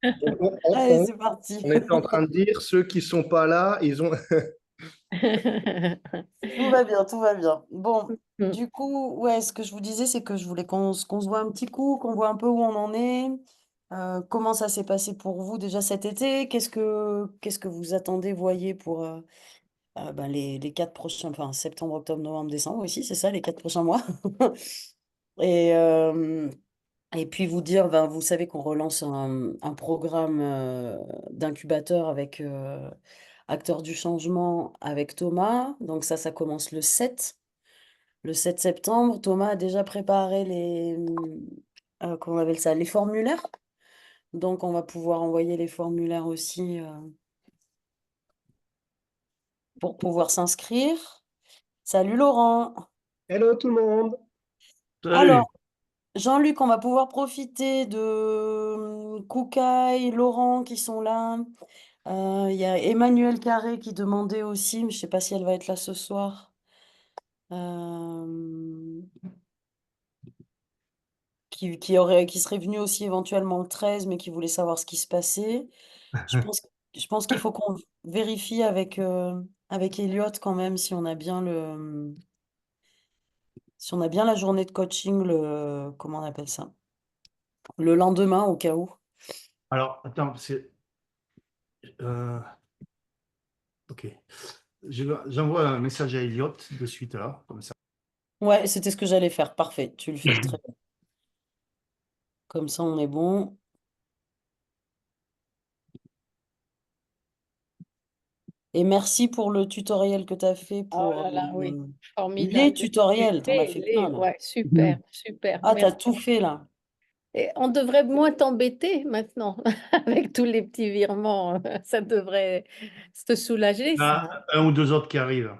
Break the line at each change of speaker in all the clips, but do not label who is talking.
Donc,
Allez, c'est parti.
on était en train de dire, ceux qui sont pas là, ils ont...
Tout va bien, tout va bien. Bon,
Mm.
du coup, ouais, ce que je vous disais, c'est que je voulais qu'on se voit un petit coup, qu'on voit un peu où on en est, comment ça s'est passé pour vous déjà cet été, qu'est-ce que vous attendez, voyez, pour ben, les 4 prochains, enfin septembre, octobre, novembre, décembre aussi, c'est ça, les 4 prochains mois. Et, euh, et puis vous dire, ben, vous savez qu'on relance un programme d'incubateur avec Acteurs du Changement avec Thomas. Donc ça commence le 7 septembre. Thomas a déjà préparé comment on appelle ça, les formulaires. Donc on va pouvoir envoyer les formulaires aussi pour pouvoir s'inscrire. Salut Laurent.
Hello tout le monde!
Salut.
Alors, Jean-Luc, on va pouvoir profiter de Koukaï, Laurent qui sont là. Il y a Emmanuel Carré qui demandait aussi, mais je ne sais pas si elle va être là ce soir, euh, qui serait venue aussi éventuellement le 13, mais qui voulait savoir ce qui se passait. Je pense, je pense qu'il faut qu'on vérifie avec Elliot quand même si on a bien la journée de coaching, comment on appelle ça? Le lendemain au cas où.
Alors, attends, euh, ok. J'envoie un message à Elliot de suite là, comme ça.
Ouais, c'était ce que j'allais faire. Parfait, tu le fais très bien. Comme ça, on est bon. Et merci pour le tutoriel que tu as fait
Oh
pour
là là, oui,
les
formidable.
tutoriels. Tu en as fait plein là.
Ouais, super, super,
Ah, tu as
merci.
tout fait là.
Et on devrait moins t'embêter maintenant avec tous les petits virements. Ça devrait te soulager,
Il y en
ça.
a un ou deux autres qui arrivent.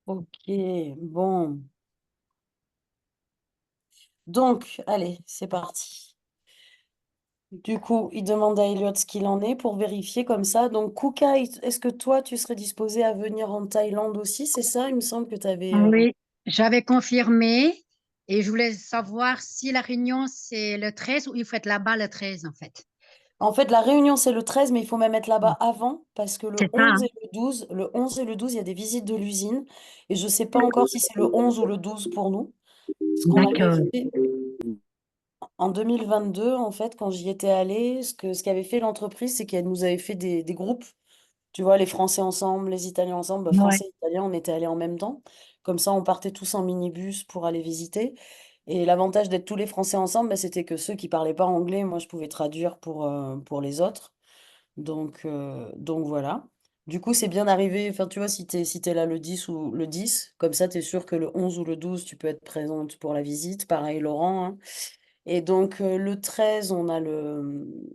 Ok, bon. Donc, allez, c'est parti. Du coup, il demande à Elliot ce qu'il en est pour vérifier comme ça. Donc, Kuka, est-ce que toi, tu serais disposé à venir en Thaïlande aussi? C'est ça? Il me semble que tu avais...
Oui, j'avais confirmé et je voulais savoir si la réunion c'est le 13 ou il faut être là-bas le 13 en fait.
En fait, la réunion, c'est le 13, mais il faut même être là-bas avant parce que
C'est
le
ça,
11
hein?
et le 12, il y a des visites de l'usine. Et je ne sais pas encore si c'est le 11 ou le 12 pour nous. Ce qu'on avait
D'accord.
fait en 2022, en fait, quand j'y étais allée, ce qu'avait fait l'entreprise, c'est qu'elle nous avait fait des groupes. Tu vois, les Français ensemble, les Italiens ensemble, bah,
Ouais.
Français, Italiens, on était allés en même temps. Comme ça, on partait tous en minibus pour aller visiter. Et l'avantage d'être tous les Français ensemble, bah, c'était que ceux qui parlaient pas anglais, moi, je pouvais traduire pour les autres. Donc voilà. Du coup, c'est bien arrivé. Enfin, tu vois, si t'es là le 10 ou le 10, comme ça, tu es sûr que le 11 ou le 12, tu peux être présente pour la visite. Pareil, Laurent, hein. Et donc, le 13, on a le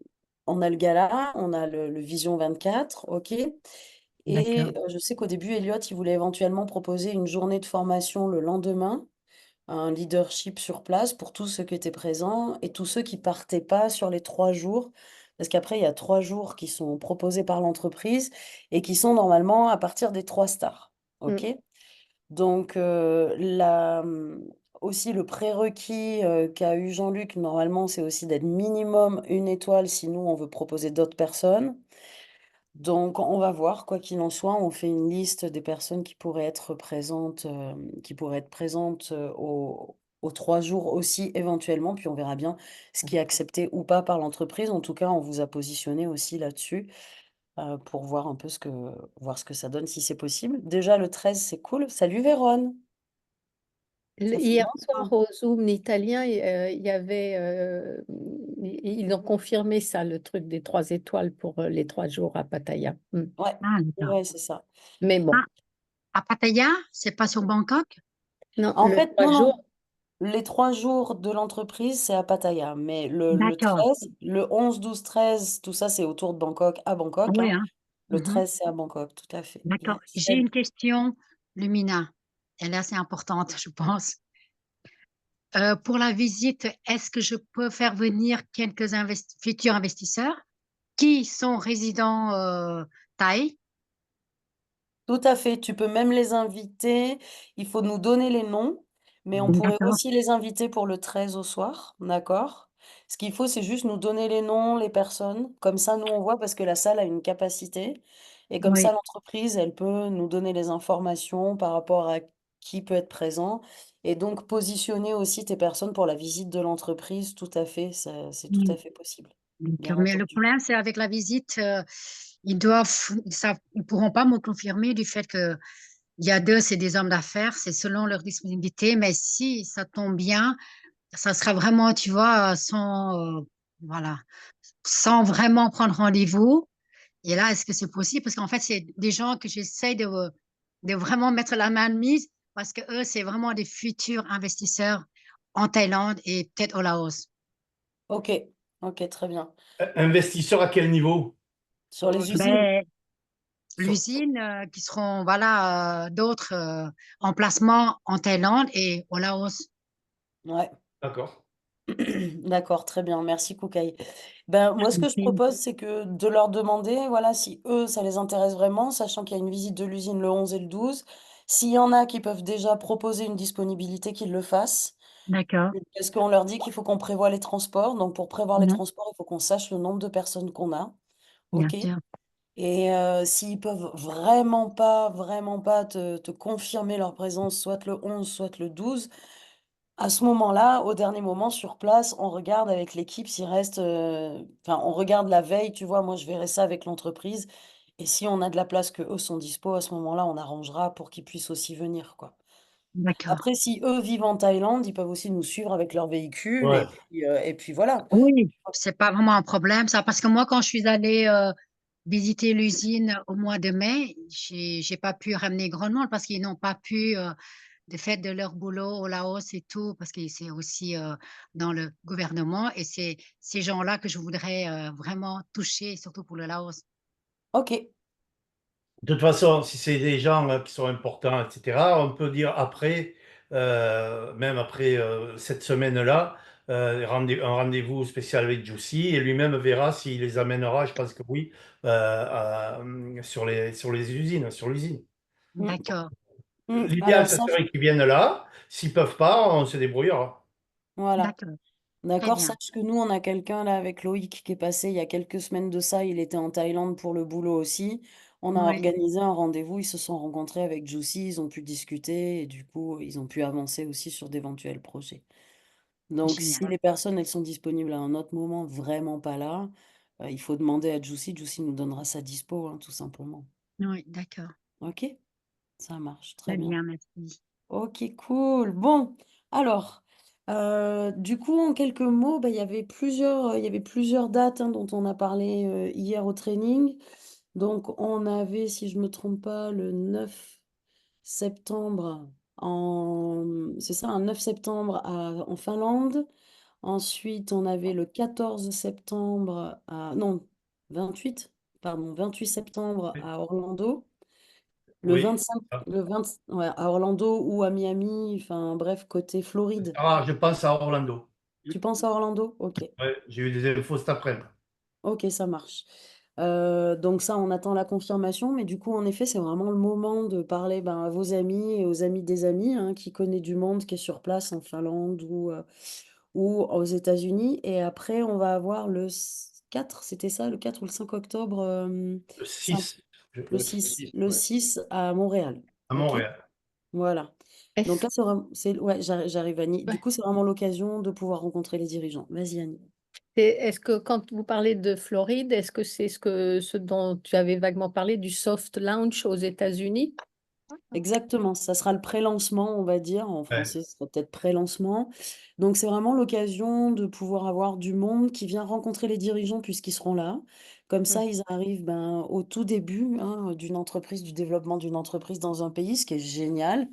gala, on a le Vision 24, OK.
D'accord.
Et je sais qu'au début, Elliot, il voulait éventuellement proposer une journée de formation le lendemain, un leadership sur place pour tous ceux qui étaient présents et tous ceux qui partaient pas sur les 3 jours. Parce qu'après, il y a 3 jours qui sont proposés par l'entreprise et qui sont normalement à partir des 3 stars. OK?
Mm.
Donc, aussi, le prérequis qu'a eu Jean-Luc, normalement, c'est aussi d'être minimum une étoile, sinon on veut proposer d'autres personnes. Donc, on va voir, quoi qu'il en soit, on fait une liste des personnes qui pourraient être présentes aux 3 jours aussi, éventuellement, puis on verra bien ce qui est accepté ou pas par l'entreprise. En tout cas, on vous a positionné aussi là-dessus pour voir ce que ça donne, si c'est possible. Déjà, le 13, c'est cool. Salut Véronne, ça fait
Hier soir
longtemps.
au Zoom italien, il y avait, ils ont confirmé ça, le truc des 3 étoiles pour les 3 jours à Pattaya. Mm.
Ouais,
Ah, d'accord.
ouais, c'est ça.
Mais bon,
Ah, à Pattaya, c'est pas sur Bangkok?
non,
En
le
fait,
trois
non, non.
jours.
Les 3 jours de l'entreprise, c'est à Pattaya. Mais le
D'accord.
13, le 11, 12, 13, tout ça, c'est autour de Bangkok, à Bangkok,
Oui,
hein.
hein.
Le
Mhm.
13, c'est à Bangkok, tout à fait.
D'accord.
Yes.
J'ai une question, Lumina. Elle est assez importante, je pense. pour la visite, est-ce que je peux faire venir quelques futurs investisseurs qui sont résidents thaï?
Tout à fait, tu peux même les inviter. Il faut nous donner les noms, mais on pourrait
D'accord,
aussi les inviter pour le 13 au soir, d'accord? Ce qu'il faut, c'est juste nous donner les noms, les personnes. Comme ça, nous, on voit parce que la salle a une capacité. Et comme ça,
oui,
l'entreprise, elle peut nous donner les informations par rapport à qui peut être présent. Et donc, positionner aussi tes personnes pour la visite de l'entreprise, tout à fait, c'est tout à
oui,
fait possible, bien
d'accord. Mais le
entendu.
problème, c'est avec la visite, ils doivent, ils pourront pas me confirmer du fait que il y a deux, c'est des hommes d'affaires, c'est selon leur disponibilité. Mais si ça tombe bien, ça sera vraiment, tu vois, voilà, sans vraiment prendre rendez-vous. Et là, est-ce que c'est possible? Parce qu'en fait, c'est des gens que j'essaie de vraiment mettre la main de mise parce que eux, c'est vraiment des futurs investisseurs en Thaïlande et peut-être au Laos.
Ok, ok, très bien.
Investisseur à quel niveau?
Sur les usines?
Ben,
Sur-
l'usine, qui seront, voilà, d'autres emplacements en Thaïlande et au Laos.
Ouais.
D'accord.
D'accord, très bien. Merci, Koukaï. Ben, moi, ce que je propose, c'est que de leur demander, voilà, si eux, ça les intéresse vraiment, sachant qu'il y a une visite de l'usine le 11 et le 12. S'il y en a qui peuvent déjà proposer une disponibilité, qu'ils le fassent.
D'accord.
Parce qu'on leur dit qu'il faut qu'on prévoie les transports. Donc, pour prévoir les
Mhm.
transports, il faut qu'on sache le nombre de personnes qu'on a.
Bien
OK?
sûr.
Et s'ils peuvent vraiment pas te confirmer leur présence, soit le 11, soit le 12. À ce moment-là, au dernier moment, sur place, on regarde avec l'équipe s'il reste, enfin, on regarde la veille, tu vois? Moi, je verrai ça avec l'entreprise et si on a de la place, que eux sont dispo, à ce moment-là, on arrangera pour qu'ils puissent aussi venir, quoi.
D'accord.
Après, si eux vivent en Thaïlande, ils peuvent aussi nous suivre avec leur véhicule
Ouais.
et puis voilà.
Oui, c'est pas vraiment un problème, ça, parce que moi, quand je suis allée visiter l'usine au mois de mai, j'ai pas pu ramener grand monde parce qu'ils n'ont pas pu, de fait de leur boulot au Laos et tout, parce que c'est aussi dans le gouvernement et c'est ces gens-là que je voudrais vraiment toucher, surtout pour le Laos.
OK,
De toute façon, si c'est des gens qui sont importants, etc., on peut dire après, même après cette semaine-là, un rendez-vous spécial avec Juicy et lui-même verra s'il les amènera, je pense que oui, sur les usines, sur l'usine.
mmh,
D'accord,
L'idéal,
alors
ce
ça,
serait qu'ils viennent là. S'ils peuvent pas, on se débrouillera.
voilà.
d'accord, très
D'accord,
bien.
sache que nous, on a quelqu'un là avec Loïc qui est passé il y a quelques semaines de ça. Il était en Thaïlande pour le boulot aussi. On a
Oui,
organisé un rendez-vous. Ils se sont rencontrés avec Juicy. Ils ont pu discuter et du coup, ils ont pu avancer aussi sur d'éventuels projets. Donc, si
génial.
les personnes, elles sont disponibles à un autre moment, vraiment pas là, il faut demander à Juicy. Juicy nous donnera sa dispo, hein, tout simplement.
Oui, d'accord.
Ok? Ça marche, très
Très
bien.
bien, merci.
Ok, cool. Bon, alors, du coup, en quelques mots, bah, il y avait plusieurs dates hein, dont on a parlé hier au training. Donc, on avait, si je me trompe pas, le 9 septembre c'est ça, un 9 septembre en Finlande. Ensuite, on avait le 14 septembre non, 28, pardon, 28 septembre
Oui.
à Orlando. Le
Oui.
25,
Ah.
ouais, à Orlando ou à Miami, enfin bref, côté Floride.
Ah, je pense à Orlando.
Tu penses à Orlando? Ok,
Ouais, j'ai eu des infos cet après-midi.
ok, ça marche. Donc ça, on attend la confirmation, mais du coup, en effet, c'est vraiment le moment de parler ben, à vos amis et aux amis des amis, hein, qui connaît du monde, qui est sur place en Finlande ou aux États-Unis. Et après, on va avoir le 4, c'était ça, le 4 ou le 5 octobre,
Le
c'est
6,
le 6, le
ouais,
6 à Montréal.
à
Ok?
Montréal.
Voilà. Donc
Est-ce
là, ouais, j'arrive Annie. Du coup, c'est vraiment l'occasion de pouvoir rencontrer les dirigeants. Vas-y Annie.
est-ce que quand vous parlez de Floride, est-ce que c'est ce dont tu avais vaguement parlé du soft launch aux États-Unis?
Exactement, ça sera le pré-lancement, on va dire. En
Ouais.
français, ce sera peut-être pré-lancement. Donc c'est vraiment l'occasion de pouvoir avoir du monde qui vient rencontrer les dirigeants puisqu'ils seront là. Comme
Mm.
ça, ils arrivent ben, au tout début hein, d'une entreprise, du développement d'une entreprise dans un pays, ce qui est génial.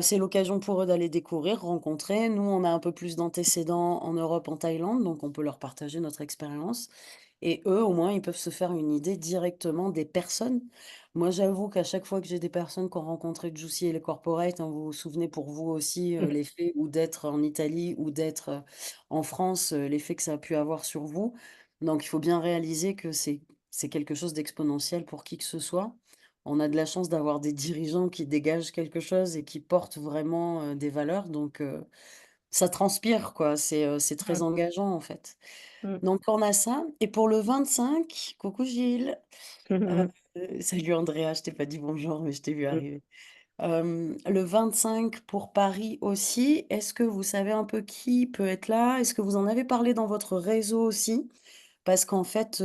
C'est l'occasion pour eux d'aller découvrir, rencontrer. Nous, on a un peu plus d'antécédents en Europe, en Thaïlande, donc on peut leur partager notre expérience. Et eux, au moins, ils peuvent se faire une idée directement des personnes. Moi, j'avoue qu'à chaque fois que j'ai des personnes qui ont rencontré Juicy et les corporates, hein, vous vous souvenez pour vous aussi l'effet ou d'être en Italie ou d'être en France, l'effet que ça a pu avoir sur vous. Donc, il faut bien réaliser que c'est quelque chose d'exponentiel pour qui que ce soit. On a de la chance d'avoir des dirigeants qui dégagent quelque chose et qui portent vraiment des valeurs. Donc, ça transpire, quoi. C'est très
Mm.
engageant, en fait.
Mm.
Donc, on a ça. Et pour le 25, coucou Gilles. Euh,
Mhm.
salut Andrea, je t'ai pas dit bonjour, mais je t'ai vu arriver. Le 25 pour Paris aussi. Est-ce que vous savez un peu qui peut être là? Est-ce que vous en avez parlé dans votre réseau aussi? Parce qu'en fait,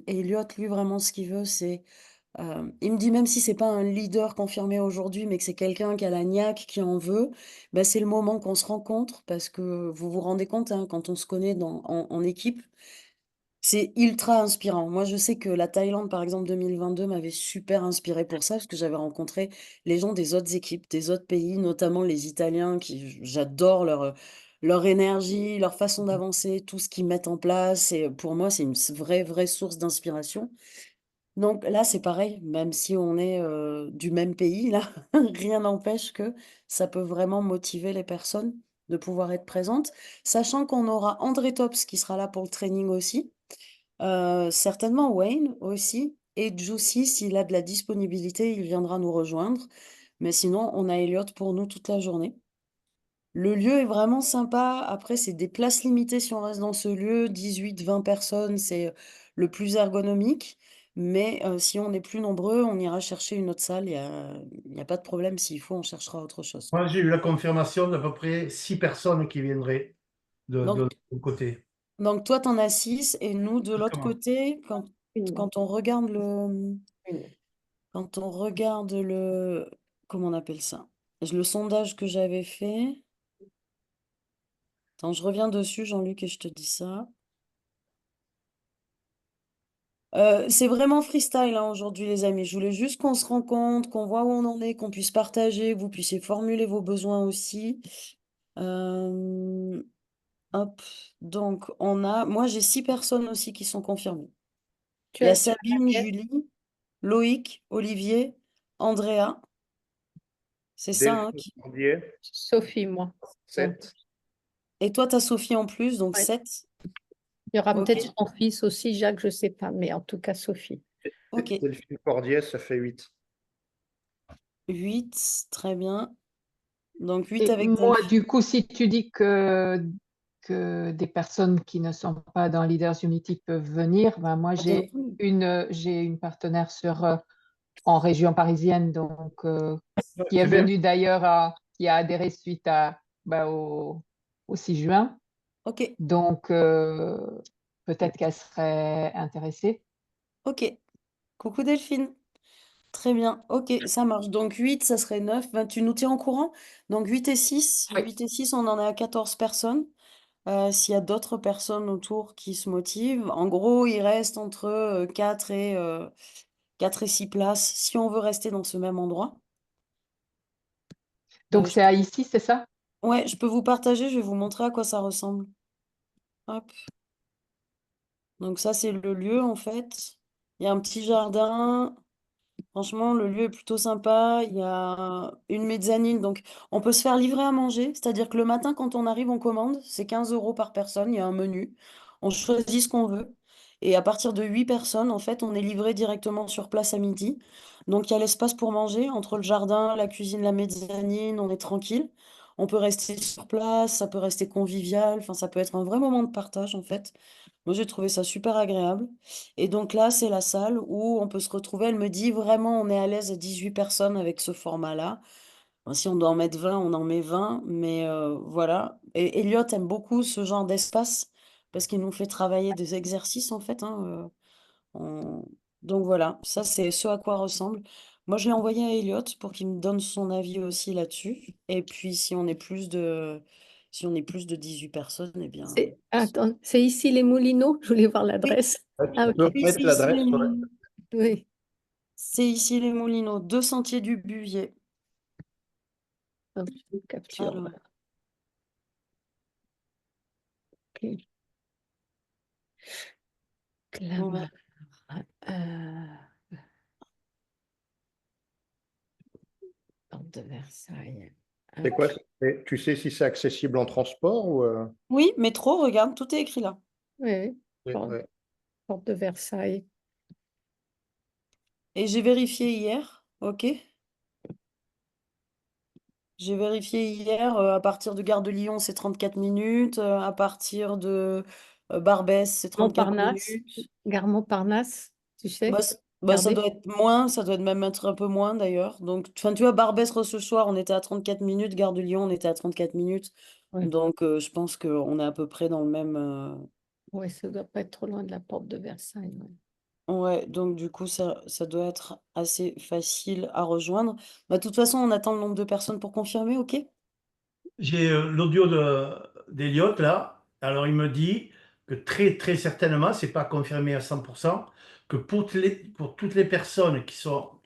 Elliot, lui, vraiment, ce qu'il veut, c'est il me dit même si c'est pas un leader confirmé aujourd'hui, mais que c'est quelqu'un qui a la niaque, qui en veut, bah, c'est le moment qu'on se rencontre parce que vous vous rendez compte, hein, quand on se connaît en équipe, c'est ultra inspirant. Moi, je sais que la Thaïlande, par exemple, 2022 m'avait super inspiré pour ça parce que j'avais rencontré les gens des autres équipes, des autres pays, notamment les Italiens, qui j'adore leur énergie, leur façon d'avancer, tout ce qu'ils mettent en place. Et pour moi, c'est une vraie source d'inspiration. Donc là, c'est pareil, même si on est du même pays, là, rien n'empêche que ça peut vraiment motiver les personnes de pouvoir être présentes, sachant qu'on aura André Tops qui sera là pour le training aussi, certainement Wayne aussi, et Juicy, s'il a de la disponibilité, il viendra nous rejoindre, mais sinon, on a Elliot pour nous toute la journée. Le lieu est vraiment sympa. Après, c'est des places limitées si on reste dans ce lieu. 18, 20 personnes, c'est le plus ergonomique. Mais si on est plus nombreux, on ira chercher une autre salle. Il y a pas de problème. S'il faut, on cherchera autre chose,
Moi,
quoi.
j'ai eu la confirmation d'à peu près 6 personnes qui viendraient de
Donc,
mon côté.
donc toi, t'en as 6. Et nous, de l'autre
Exactement.
côté,
Une,
quand on regarde le...
une.
Quand on regarde le... Comment on appelle ça? Le sondage que j'avais fait. Attends, je reviens dessus, Jean-Luc, et je te dis ça. C'est vraiment freestyle hein, aujourd'hui, les amis. Je voulais juste qu'on se rencontre, qu'on voit où on en est, qu'on puisse partager, que vous puissiez formuler vos besoins aussi. Euh, hop. Donc, moi, j'ai 6 personnes aussi qui sont confirmées.
Tu
Il y a
as, tu as
Sabine,
Daniel?
Julie, Loïc, Olivier, Andrea. C'est ça, hein,
Delphine Cordier,
Sophie, moi. Donc,
7.
Et toi, tu as Sophie en plus, donc
ouais.
7.
Il y aura
Ok,
peut-être son fils aussi, Jacques, je ne sais pas, mais en tout cas, Sophie.
ok.
Delphine Cordier, ça fait 8.
8, très bien. Donc, 8
Et
avec
moi,
Delphine.
du coup, si tu dis que des personnes qui ne sont pas dans Leaders Unity peuvent venir, ben moi,
Ah, bien sûr.
j'ai une partenaire en région parisienne, donc qui est
C'est bien.
venue d'ailleurs, qui a adhéré suite au 6 juin.
Ok,
Donc, peut-être qu'elle serait intéressée.
ok. Coucou Delphine. Très bien, ok, ça marche. Donc 8, ça serait 9. Ben, tu nous tiens au courant? Donc 8 et 6.
Oui.
8 et 6, on en est à 14 personnes. S'il y a d'autres personnes autour qui se motivent, en gros, il reste entre 4 et 6 places si on veut rester dans ce même endroit.
Donc,
Je
c'est à
peux...
ici, c'est ça?
Ouais, je peux vous partager, je vais vous montrer à quoi ça ressemble. Hop. Donc ça, c'est le lieu en fait. Il y a un petit jardin. Franchement, le lieu est plutôt sympa. Il y a une mezzanine, donc on peut se faire livrer à manger. C'est-à-dire que le matin, quand on arrive, on commande. C'est 15 € par personne. Il y a un menu. On choisit ce qu'on veut. Et à partir de 8 personnes, en fait, on est livré directement sur place à midi. Donc il y a l'espace pour manger entre le jardin, la cuisine, la mezzanine. On est tranquille. On peut rester sur place. Ça peut rester convivial. Enfin, ça peut être un vrai moment de partage, en fait. Moi, j'ai trouvé ça super agréable. Et donc là, c'est la salle où on peut se retrouver. Elle me dit vraiment, on est à l'aise à 18 personnes avec ce format-là. Bon, si on doit en mettre 20, on en met 20. Mais voilà. Et Elliot aime beaucoup ce genre d'espace parce qu'il nous fait travailler des exercices en fait, hein, on- Donc voilà, ça c'est ce à quoi ressemble. Moi, je l'ai envoyé à Elliot pour qu'il me donne son avis aussi là-dessus. Et puis, si on est plus de 18 personnes, eh bien.
Attends, c'est ici les Moulineaux? Je voulais voir
Oui,
l'adresse.
Ouais,
Ah,
tu peux
ok.
oui,
mettre
c'est ici les
l'adresse, ouais.
Moulineaux.
Oui.
C'est ici les Moulineaux, 2 sentiers du Buvier.
Hop, je capture.
Alors,
Voilà. Ok. Clamart. Euh, Porte de Versailles.
C'est quoi?
Ok.
Tu sais si c'est accessible en transport ou
Oui, métro, regarde, tout est écrit là.
Oui,
ouais,
porte,
ouais.
porte de Versailles.
Et j'ai vérifié hier, ok? J'ai vérifié hier, à partir de Gare de Lyon, c'est 34 minutes, à partir de Barbès, c'est 34
Montparnasse,
minutes.
gare Montparnasse, tu sais,
Ça
regardez.
doit être moins, ça doit même être un peu moins d'ailleurs. Donc, enfin, tu vois, Barbès, ce soir, on était à 34 minutes, Gare de Lyon, on était à 34 minutes.
Oui,
Donc, je pense qu'on est à peu près dans le même.
ouais, ça doit pas être trop loin de la porte de Versailles. Ouais.
Ouais, donc du coup, ça doit être assez facile à rejoindre. Bah, de toute façon, on attend le nombre de personnes pour confirmer, ok?
J'ai l'audio d'Eliott là. Alors il me dit que très très certainement, c'est pas confirmé à 100%, que pour toutes les personnes qui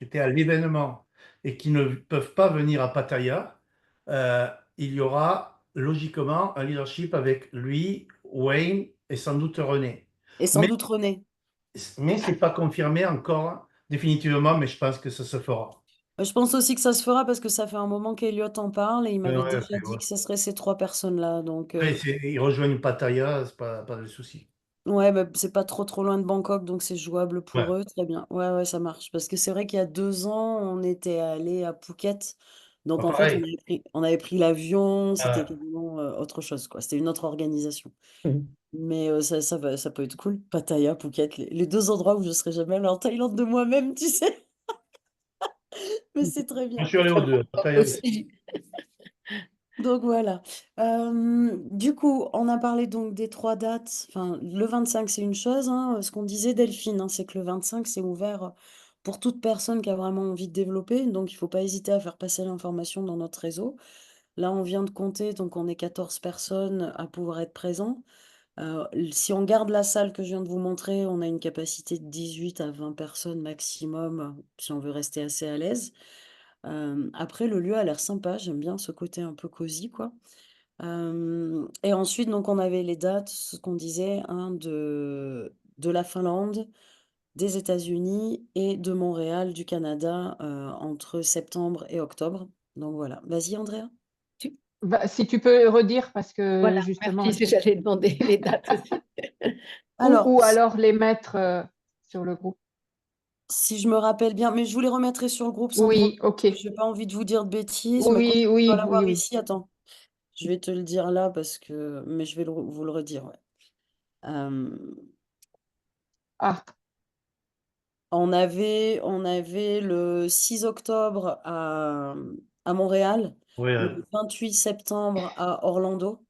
étaient à l'événement et qui ne peuvent pas venir à Pattaya, euh, il y aura logiquement un leadership avec lui, Wayne et sans doute René.
Et sans
Mais,
doute René.
mais c'est pas confirmé encore définitivement, mais je pense que ça se fera.
Je pense aussi que ça se fera parce que ça fait un moment qu'Eliott en parle et il m'avait
Ouais,
déjà dit que ce serait ces trois personnes-là. Donc,
après, ils rejoignent Pattaya, c'est pas de souci.
ouais, bah, c'est pas trop loin de Bangkok, donc c'est jouable
Ouais.
pour eux. Très bien. Ouais, ouais, ça marche. Parce que c'est vrai qu'il y a 2 ans, on était allé à Phuket. Donc,
Pas
en fait,
pareil.
on avait pris l'avion. C'était
Ah,
quasiment autre chose, quoi. C'était une autre organisation.
Mhm.
Mais ça peut être cool. Pattaya, Phuket, les 2 endroits où je serais jamais allée en Thaïlande de moi-même, tu sais. Mais c'est très
je
bien.
suis allé aux deux, Pattaya aussi.
Aussi.
Donc voilà. Du coup, on a parlé donc des 3 dates. Enfin, le 25, c'est une chose, hein. Ce qu'on disait, Delphine, hein, c'est que le 25, c'est ouvert pour toute personne qui a vraiment envie de développer. Donc, il ne faut pas hésiter à faire passer l'information dans notre réseau. Là, on vient de compter, donc on est 14 personnes à pouvoir être présents. Si on garde la salle que je viens de vous montrer, on a une capacité de 18 à 20 personnes maximum, si on veut rester assez à l'aise. Après, le lieu a l'air sympa, j'aime bien ce côté un peu cosy, quoi. Et ensuite, donc, on avait les dates, ce qu'on disait, hein, de la Finlande, des États-Unis et de Montréal, du Canada, entre septembre et octobre. Donc voilà. Vas-y, Andrea.
Tu-
Bah, si tu peux redire, parce que
Voilà,
justement,
merci, j'allais demander les dates aussi.
Alors,
ou alors les mettre sur le groupe.
si je me rappelle bien, mais je vous les remettrai sur le groupe sans problème,
Oui, ok.
parce que j'ai pas envie de vous dire de bêtises, mais quand
Oui,
je dois
oui, oui,
l'avoir
oui.
ici, attends, je vais te le dire là parce que, mais je vais vous le redire, ouais. Euh,
Ah,
on avait le 6 octobre à Montréal,
Ouais,
le 28 septembre à Orlando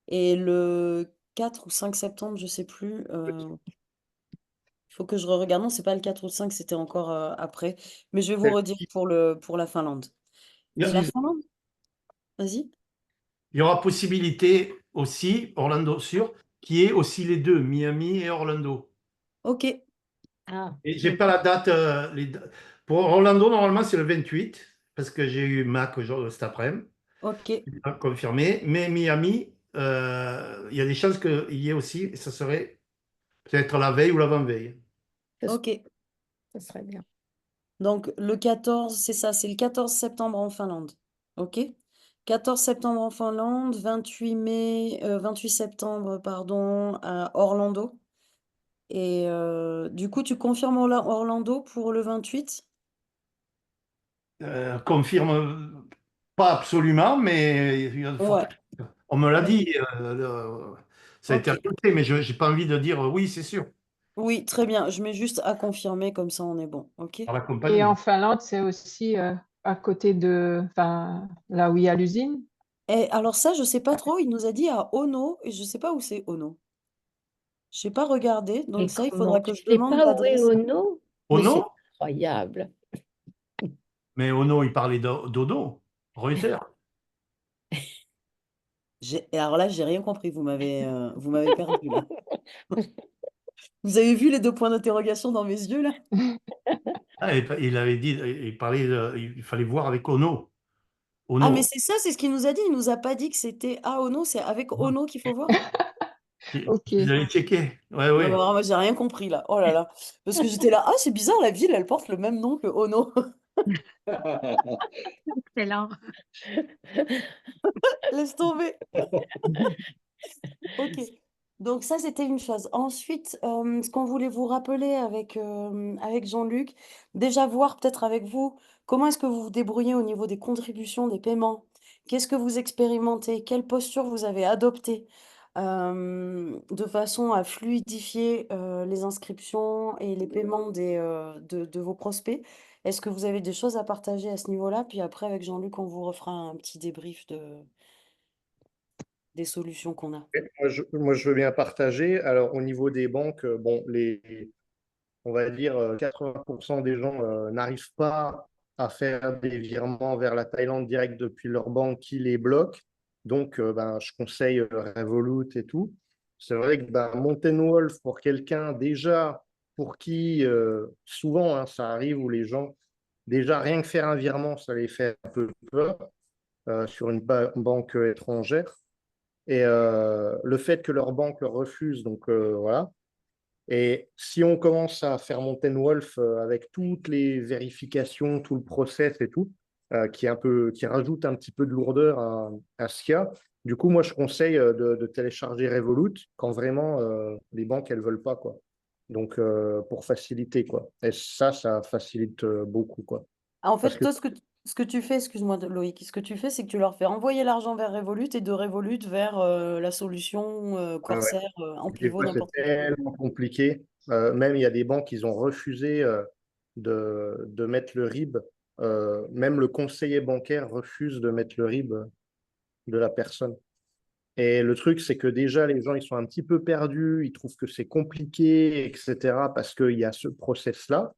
et le 4 ou 5 septembre, je sais plus. Il faut que je regarde. Non, c'est pas le 4 ou le 5, c'était encore après. Mais je vais vous redire pour la Finlande.
il
Et la
y a-
Finlande, vas-y.
il y aura possibilité aussi, Orlando sûr, qui est aussi les deux, Miami et Orlando.
Ok,
Ah,
Et j'ai pas la date. Pour Orlando, normalement, c'est le 28, parce que j'ai eu Mac cet après-midi,
ok,
pas confirmé. Mais Miami, il y a des chances qu'il y ait aussi, et ça serait peut-être la veille ou l'avant-veille.
ça,
ok.
ça serait bien.
Donc le 14, c'est ça, c'est le 14 septembre en Finlande. Ok? 14 septembre en Finlande, 28 septembre, pardon, à Orlando. Et du coup, tu confirmes Orlando pour le 28?
Confirme pas absolument, mais il y a de
Ouais,
fortes. On me l'a
bah,
dit, ça a été
ok.
ajouté, mais je n'ai pas envie de dire oui, c'est sûr,
Oui, très bien. Je mets juste à confirmer, comme ça on est bon. Ok?
par la
et en
compagnie.
Finlande, c'est aussi à côté de, enfin, là où il y a l'usine.
Et alors ça, je sais pas trop. Il nous a dit à Ono, et je sais pas où c'est Ono. Je n'ai pas regardé, donc
Et
ça, il
comment?
faudra
Tu
que je
sais
demande
pas où est
l'adresse.
Ono? Mais
Ono,
c'est incroyable.
mais Ono, il parlait d'Odo, Reuters.
Et alors là, j'ai rien compris. Vous m'avez perdu là. Vous avez vu les 2 points d'interrogation dans mes yeux là?
Ah, il avait dit, il parlait, il fallait voir avec Ono.
Ah, mais
Ono.
c'est ça, c'est ce qu'il nous a dit. Il nous a pas dit que c'était à Ono, c'est avec Ono qu'il faut voir.
Ok.
Vous allez checker. Oui,
Non,
oui.
mais alors, moi, j'ai rien compris là. Oh là là. Parce que j'étais là, ah, c'est bizarre, la ville, elle porte le même nom que Ono.
Excellent.
Laisse tomber. Ok. Donc ça, c'était une chose. Ensuite, ce qu'on voulait vous rappeler avec Jean-Luc, déjà voir peut-être avec vous, comment est-ce que vous vous débrouillez au niveau des contributions, des paiements? Qu'est-ce que vous expérimentez? Quelle posture vous avez adoptée de façon à fluidifier les inscriptions et les paiements de vos prospects? Est-ce que vous avez des choses à partager à ce niveau-là? Puis après, avec Jean-Luc, on vous refera un petit débrief des solutions qu'on a.
Moi, je veux bien partager. Alors, au niveau des banques, bon, on va dire 80% des gens n'arrivent pas à faire des virements vers la Thaïlande direct depuis leur banque qui les bloque. Donc, ben, je conseille Revolut et tout. C'est vrai que ben, Mountain Wolf, pour quelqu'un déjà, pour qui souvent hein, ça arrive où les gens, déjà rien que faire un virement, ça les fait un peu peur sur une banque étrangère. Et le fait que leur banque leur refuse, donc voilà. Et si on commence à faire Mountain Wolf avec toutes les vérifications, tout le process et tout, qui rajoute un petit peu de lourdeur à ce qu'il y a, du coup, moi, je conseille de télécharger Revolut quand vraiment les banques, elles veulent pas, quoi. Donc, pour faciliter, quoi. Et ça facilite beaucoup, quoi.
Ah, en
Parce
fait,
que
toi, ce que tu fais, excuse-moi Loïc, ce que tu fais, c'est que tu leur fais envoyer l'argent vers Revolut et de Revolut vers la solution
ouais, ouais.
Corsair en
Des
pivot,
fois, c'est
n'importe quoi.
tellement compliqué. Même il y a des banques qui ont refusé de mettre le RIB. Même le conseiller bancaire refuse de mettre le RIB de la personne. Et le truc, c'est que déjà, les gens, ils sont un petit peu perdus, ils trouvent que c'est compliqué, etc., parce qu'il y a ce process-là.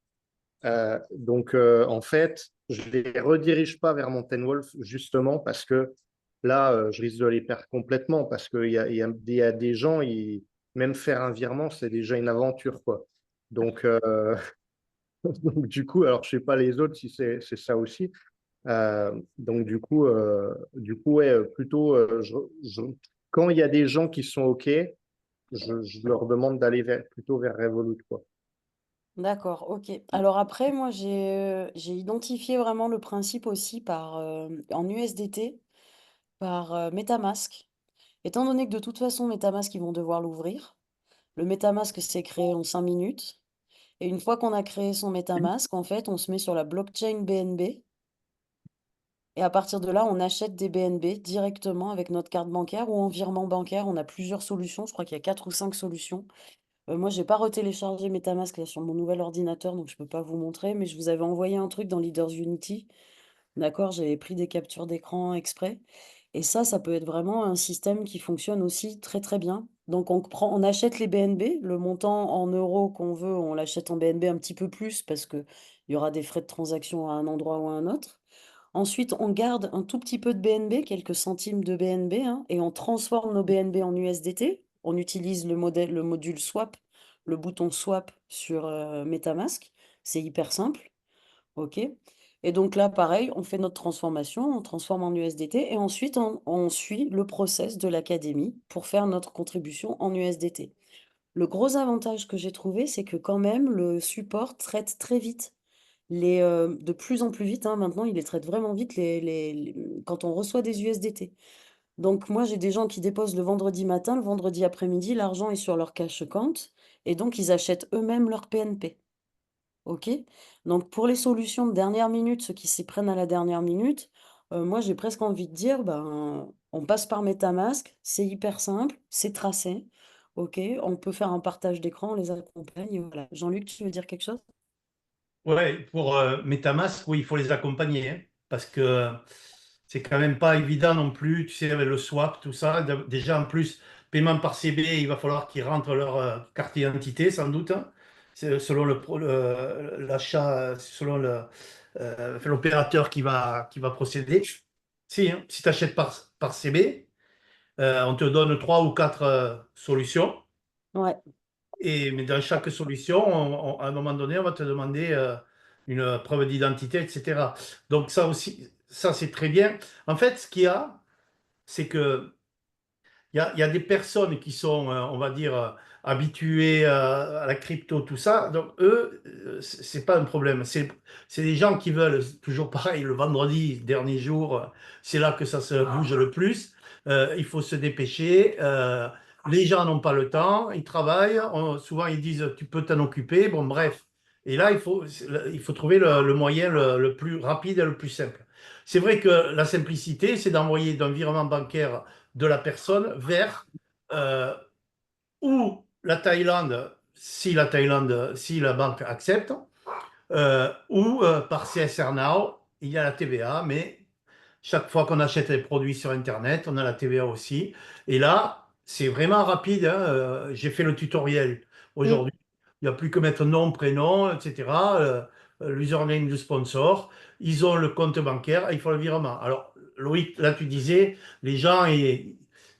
Donc, en fait, je ne les redirige pas vers Mountain Wolf, justement, parce que là, je risque de les perdre complètement, parce qu'il y a des gens, même faire un virement, c'est déjà une aventure, quoi. Donc, donc, du coup, alors, je ne sais pas les autres si c'est ça aussi. Donc, du coup ouais, plutôt, quand il y a des gens qui sont OK, je leur demande d'aller plutôt vers Revolut, quoi.
D'accord, ok. Alors après, moi, j'ai identifié vraiment le principe aussi en USDT par MetaMask. Étant donné que de toute façon, MetaMask, ils vont devoir l'ouvrir. Le MetaMask, c'est créé en 5 minutes. Et une fois qu'on a créé son MetaMask, en fait, on se met sur la blockchain BNB. Et à partir de là, on achète des BNB directement avec notre carte bancaire ou en virement bancaire. On a plusieurs solutions. Je crois qu'il y a 4 ou 5 solutions. Moi, j'ai pas retéléchargé MetaMask là, sur mon nouvel ordinateur, donc je peux pas vous montrer. Mais je vous avais envoyé un truc dans Leaders Unity. D'accord, j'avais pris des captures d'écran exprès. Et ça peut être vraiment un système qui fonctionne aussi très très bien. Donc on achète les BNB, le montant en euros qu'on veut, on l'achète en BNB un petit peu plus parce que il y aura des frais de transaction à un endroit ou à un autre. Ensuite, on garde un tout petit peu de BNB, quelques centimes de BNB, hein, et on transforme nos BNB en USDT. On utilise le module swap, le bouton swap sur MetaMask. C'est hyper simple. OK. Et donc là, pareil, on fait notre transformation, on transforme en USDT et ensuite on suit le process de l'académie pour faire notre contribution en USDT. Le gros avantage que j'ai trouvé, c'est que quand même le support traite très vite. De plus en plus vite, hein, maintenant, il les traite vraiment vite quand on reçoit des USDT. Donc moi, j'ai des gens qui déposent le vendredi matin, le vendredi après-midi, l'argent est sur leur cash account et donc ils achètent eux-mêmes leur PNP. OK? Donc pour les solutions de dernière minute, ceux qui s'y prennent à la dernière minute, moi j'ai presque envie de dire, ben, on passe par MetaMask, c'est hyper simple, c'est tracé, OK? On peut faire un partage d'écran, on les accompagne, voilà. Jean-Luc, tu veux dire quelque chose?
Ouais, pour MetaMask, oui, il faut les accompagner, hein, parce que c'est quand même pas évident non plus, tu sais, avec le swap, tout ça. Déjà, en plus, paiement par CB, il va falloir qu'ils rentrent leur carte d'identité, sans doute, hein. C'est selon l'achat, selon l'opérateur qui va procéder. Si, hein, si tu achètes par CB, on te donne trois ou quatre solutions.
Ouais,
Mais dans chaque solution, à un moment donné, on va te demander une preuve d'identité, etc. Donc ça aussi, ça c'est très bien. En fait, ce qu'il y a, c'est que il y a des personnes qui sont, on va dire, habituées à la crypto, tout ça. Donc, eux, c'est pas un problème. C'est des gens qui veulent, toujours pareil, le vendredi, dernier jour, c'est là que ça se bouge le plus. Il faut se dépêcher. Les gens n'ont pas le temps, ils travaillent. Souvent, ils disent, tu peux t'en occuper. Bon, bref. Et là, il faut trouver le moyen le plus rapide et le plus simple. C'est vrai que la simplicité, c'est d'envoyer d'un virement bancaire de la personne vers euh, ou la Thaïlande, si la banque accepte, ou par CSR Now, il y a la TVA, mais chaque fois qu'on achète des produits sur Internet, on a la TVA aussi. Et là, c'est vraiment rapide, hein. J'ai fait le tutoriel
Mm.
aujourd'hui. Il n'y a plus que mettre nom, prénom, etc. L'username du sponsor. Ils ont le compte bancaire et il faut le virement. Alors, Loïc, là, tu disais, les gens,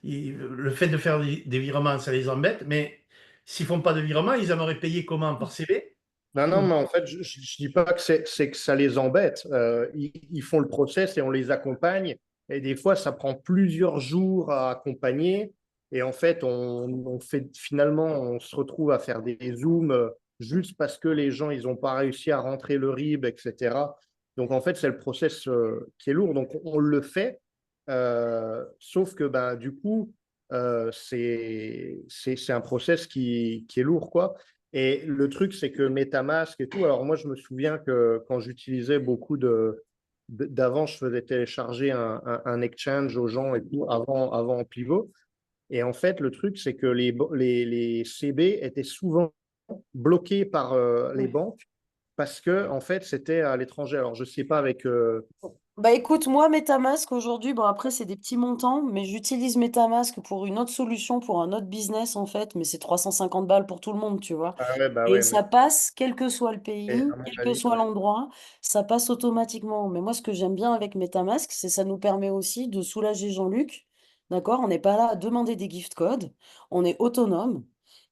le fait de faire des virements, ça les embête, mais s'ils font pas de virement, ils aimeraient payer comment? Par CV?
Non, non,
Ou-
mais en fait, je ne dis pas que c'est que ça les embête. Ils font le process et on les accompagne. Et des fois, ça prend plusieurs jours à accompagner. Et en fait, on fait finalement, on se retrouve à faire des zooms juste parce que les gens, ils n'ont pas réussi à rentrer le RIB, etc. Donc, en fait, c'est le process qui est lourd. Donc, on le fait. Sauf que, ben, du coup, c'est un process qui est lourd, quoi. Et le truc, c'est que MetaMask et tout, alors moi, je me souviens que quand j'utilisais beaucoup d'avant, je faisais télécharger un exchange aux gens et tout, avant Plivo. Et en fait, le truc, c'est que les CB étaient souvent bloqués par les
Ouais.
banques parce que, en fait, c'était à l'étranger. Alors, je sais pas avec.
Bah écoute, moi, MetaMask aujourd'hui, bon après c'est des petits montants, mais j'utilise MetaMask pour une autre solution, pour un autre business en fait, mais c'est 350 balles pour tout le monde, tu vois.
Ah ouais, bah
Et
ouais,
ça passe, quel que soit le
mais
pays,
à mon
quel que
avis,
soit
ouais.
l'endroit, ça passe automatiquement. Mais moi, ce que j'aime bien avec MetaMask, c'est ça nous permet aussi de soulager Jean-Luc, d'accord? On n'est pas là à demander des gift codes, on est autonome.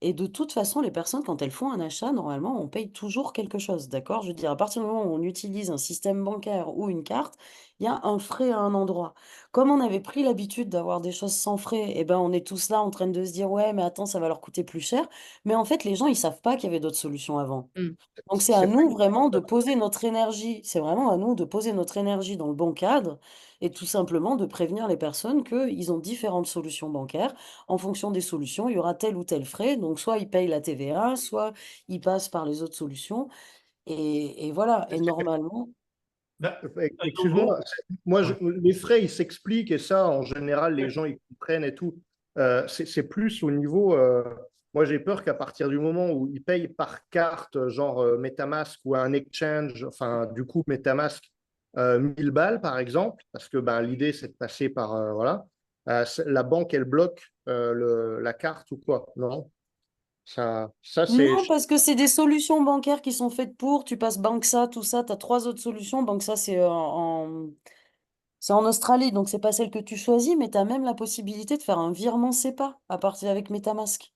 Et de toute façon, les personnes, quand elles font un achat, normalement, on paye toujours quelque chose, d'accord? Je veux dire, à partir du moment où on utilise un système bancaire ou une carte, il y a un frais à un endroit. Comme on avait pris l'habitude d'avoir des choses sans frais, eh ben on est tous là en train de se dire, ouais, mais attends, ça va leur coûter plus cher. Mais en fait, les gens, ils savent pas qu'il y avait d'autres solutions avant.
Mm.
Donc c'est à
C'est pas
nous
une
vraiment de poser notre énergie, c'est vraiment à nous de poser notre énergie dans le bon cadre et tout simplement de prévenir les personnes qu'ils ont différentes solutions bancaires. En fonction des solutions, il y aura tel ou tel frais. Donc soit ils payent la TVA, soit ils passent par les autres solutions. Et voilà. Et normalement,
Ben, à nouveau,
Excuse-moi, moi,
ouais.
les frais, ils s'expliquent et ça, en général, les gens, ils comprennent et tout. C'est plus au niveau. Moi, j'ai peur qu'à partir du moment où ils payent par carte, genre MetaMask ou un exchange, enfin, du coup, MetaMask, 1000 balles, par exemple, parce que ben, l'idée, c'est de passer par. Voilà. La banque, elle bloque la carte ou quoi? Non? Ça c'est.
non, parce que c'est des solutions bancaires qui sont faites pour. Tu passes Banxa, tout ça. Tu as trois autres solutions. Banxa, c'est en Australie, donc c'est pas celle que tu choisis, mais tu as même la possibilité de faire un virement SEPA à partir avec MetaMask.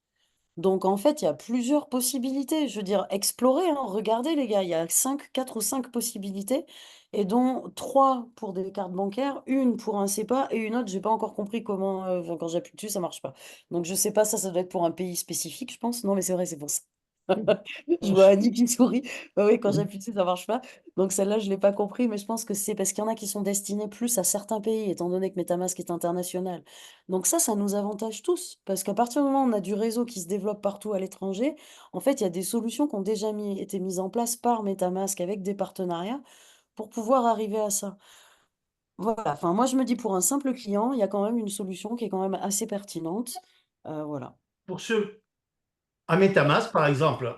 Donc en fait, il y a plusieurs possibilités. Je veux dire, explorez, hein, regardez les gars, il y a 4 ou 5 possibilités, et dont 3 pour des cartes bancaires, une pour un SEPA et une autre, j'ai pas encore compris comment, enfin, quand j'appuie dessus, ça marche pas. Donc je sais pas, ça doit être pour un pays spécifique, je pense. Non, mais c'est vrai, c'est pour ça. Je vois Annie qui sourit. Bah oui, quand j'appuie dessus, ça marche pas. Donc celle-là, je l'ai pas compris, mais je pense que c'est parce qu'il y en a qui sont destinés plus à certains pays, étant donné que MetaMask est international. Donc ça nous avantage tous, parce qu'à partir du moment où on a du réseau qui se développe partout à l'étranger, en fait, il y a des solutions qui ont déjà été mises en place par MetaMask avec des partenariats pour pouvoir arriver à ça. Voilà, enfin moi je me dis pour un simple client, il y a quand même une solution qui est quand même assez pertinente. Voilà.
Pour ceux à MetaMask, par exemple,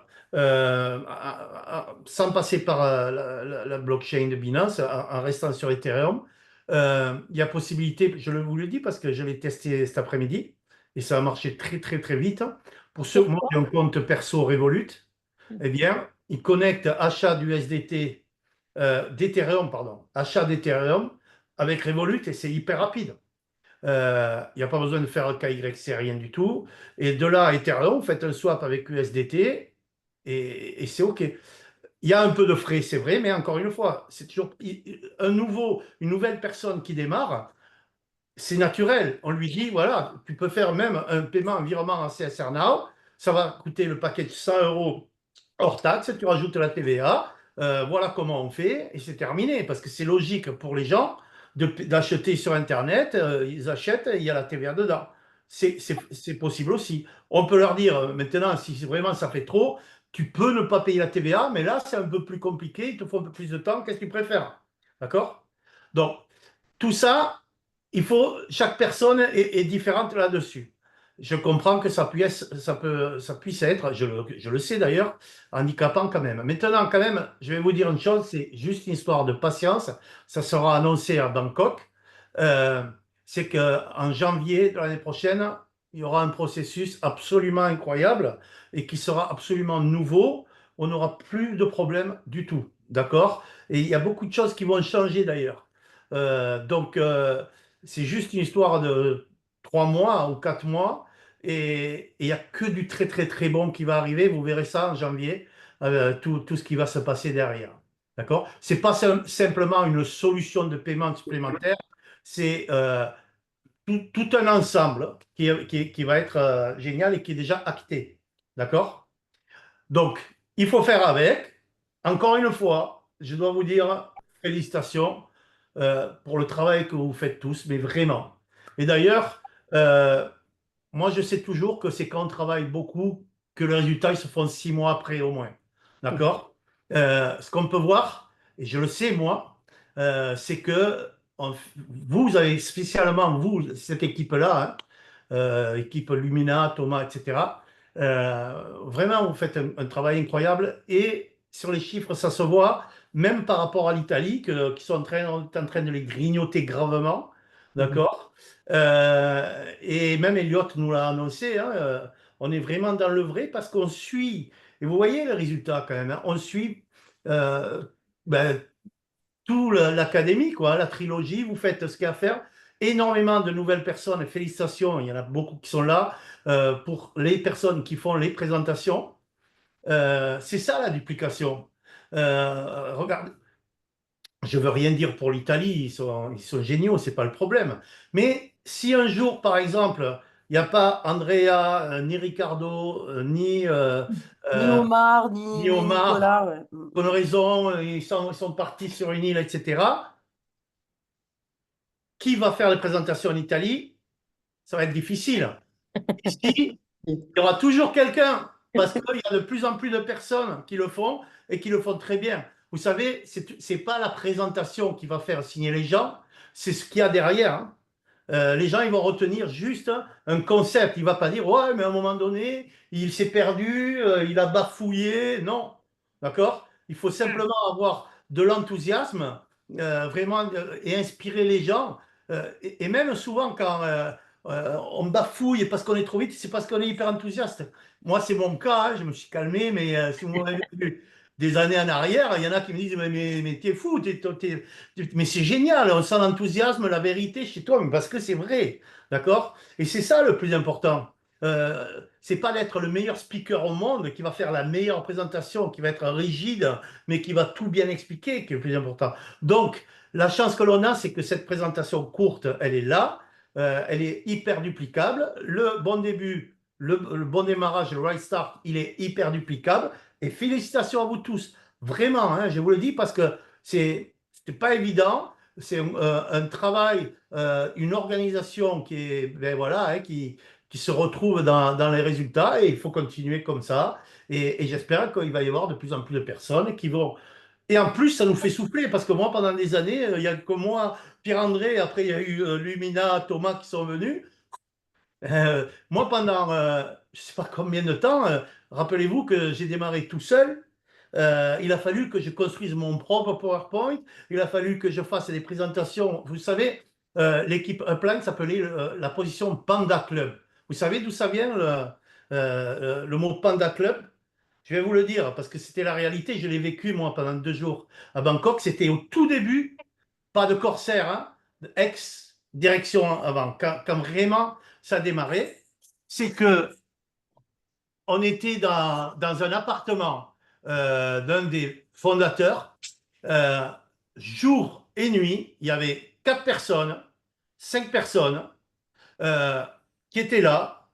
sans passer par la blockchain de Binance, en restant sur Ethereum, il y a possibilité, vous le dis parce que je l'ai testé cet après-midi et ça a marché très très très vite. Pour ceux,
Sur
moi
quoi?
qui ont un compte perso Revolut, eh bien, ils connectent achat du SDT, d'Ethereum, pardon, achat d'Ethereum avec Revolut et c'est hyper rapide. Il n'y a pas besoin de faire KYC, rien du tout. Et de là à Ethereum, vous faites un swap avec USDT et c'est OK. Il y a un peu de frais, c'est vrai, mais encore une fois, c'est toujours une nouvelle personne qui démarre. c'est naturel. On lui dit, voilà, tu peux faire même un paiement, un virement en CSR Now. Ça va coûter le paquet de 100 euros hors taxe. Tu rajoutes la TVA. Voilà comment on fait. Et c'est terminé. Parce que c'est logique pour les gens d'acheter sur Internet. Ils achètent, il y a la TVA dedans. C'est possible aussi. On peut leur dire maintenant, si vraiment ça fait trop, tu peux ne pas payer la TVA. Mais là, c'est un peu plus compliqué. Il te faut un peu plus de temps. Qu'est-ce que tu préfères? D'accord? Donc, tout ça, chaque personne est différente là-dessus. Je comprends que ça puisse être, je le sais d'ailleurs, handicapant quand même. Maintenant, quand même, je vais vous dire une chose, c'est juste une histoire de patience. Ça sera annoncé à Bangkok. Euh, c'est qu'en janvier de l'année prochaine, il y aura un processus absolument incroyable et qui sera absolument nouveau. On n'aura plus de problème du tout. D'accord? Et il y a beaucoup de choses qui vont changer d'ailleurs. Donc, c'est juste une histoire de 3 mois ou 4 mois et il n'y a que du très très très bon qui va arriver. Vous verrez ça en janvier, tout ce qui va se passer derrière. D'accord? C'est pas simplement une solution de paiement supplémentaire, c'est tout un ensemble qui va être génial et qui est déjà acté. D'accord? Donc, il faut faire avec. Encore une fois, je dois vous dire félicitations pour le travail que vous faites tous, mais vraiment. Et d'ailleurs, euh, moi, je sais toujours que c'est quand on travaille beaucoup que les résultats ils se font 6 mois après au moins. D'accord? Ce qu'on peut voir, et je le sais moi, c'est que vous avez spécialement, vous, cette équipe-là, hein, équipe Lumina, Thomas, etc. Vraiment, vous faites un travail incroyable et sur les chiffres, ça se voit, même par rapport à l'Italie, qui sont en train de les grignoter gravement. D'accord? Et même Elliott nous l'a annoncé, hein, on est vraiment dans le vrai parce qu'on suit, et vous voyez le résultat quand même, hein, on suit euh, ben, tout l'académie, quoi, la trilogie, vous faites ce qu'il y a à faire. Énormément de nouvelles personnes, et félicitations, il y en a beaucoup qui sont là pour les personnes qui font les présentations. C'est ça la duplication. Regarde, je veux rien dire pour l'Italie, ils sont géniaux, c'est pas le problème. Mais si un jour, par exemple, il n'y a pas Andrea, ni Ricardo,
Ni
euh,
Omar,
ni
ni
Omar,
Nicolas, ouais.
pour une raison, ils sont partis sur une île, etc., qui va faire les présentations en Italie? Ça va être difficile. Ici, il y aura toujours quelqu'un, parce qu'il y a de plus en plus de personnes qui le font et qui le font très bien. Vous savez, c'est pas la présentation qui va faire signer les gens, c'est ce qu'il y a derrière, hein. Les gens, ils vont retenir juste un concept. Il ne va pas dire, ouais, mais à un moment donné, il s'est perdu, il a bafouillé. Non, d'accord? Il faut simplement avoir de l'enthousiasme, vraiment, et inspirer les gens. Et même souvent, quand on bafouille parce qu'on est trop vite, c'est parce qu'on est hyper enthousiaste. Moi, c'est mon cas, hein, je me suis calmé, mais si vous m'avez vu des années en arrière, il y en a qui me disent, mais t'es fou, mais c'est génial, on sent l'enthousiasme, la vérité chez toi, mais parce que c'est vrai, d'accord? Et c'est ça le plus important. C'est pas d'être le meilleur speaker au monde qui va faire la meilleure présentation, qui va être rigide, mais qui va tout bien expliquer, qui est le plus important. Donc, la chance que l'on a, c'est que cette présentation courte, elle est là, elle est hyper duplicable. Le bon début, le bon démarrage, le right start, il est hyper duplicable. Et félicitations à vous tous. Vraiment, hein, je vous le dis parce que c'est pas évident. C'est un travail, une organisation qui est, ben voilà, hein, qui se retrouve dans les résultats et il faut continuer comme ça. Et j'espère qu'il va y avoir de plus en plus de personnes qui vont. Et en plus, ça nous fait souffler parce que moi, pendant des années, il n'y a que moi, Pierre-André, après il y a eu Lumina, Thomas qui sont venus. Moi, pendant je ne sais pas combien de temps, rappelez-vous que j'ai démarré tout seul. Il a fallu que je construise mon propre PowerPoint. Il a fallu que je fasse des présentations. Vous savez, l'équipe Upline s'appelait la position Panda Club. Vous savez d'où ça vient le mot Panda Club? Je vais vous le dire parce que c'était la réalité. Je l'ai vécu moi pendant 2 jours à Bangkok. C'était au tout début, pas de Corsair, hein, ex-direction avant, quand vraiment ça a démarré. C'est que on était dans un appartement d'un des fondateurs, euh, jour et nuit, il y avait 4 personnes 5 personnes euh, qui étaient là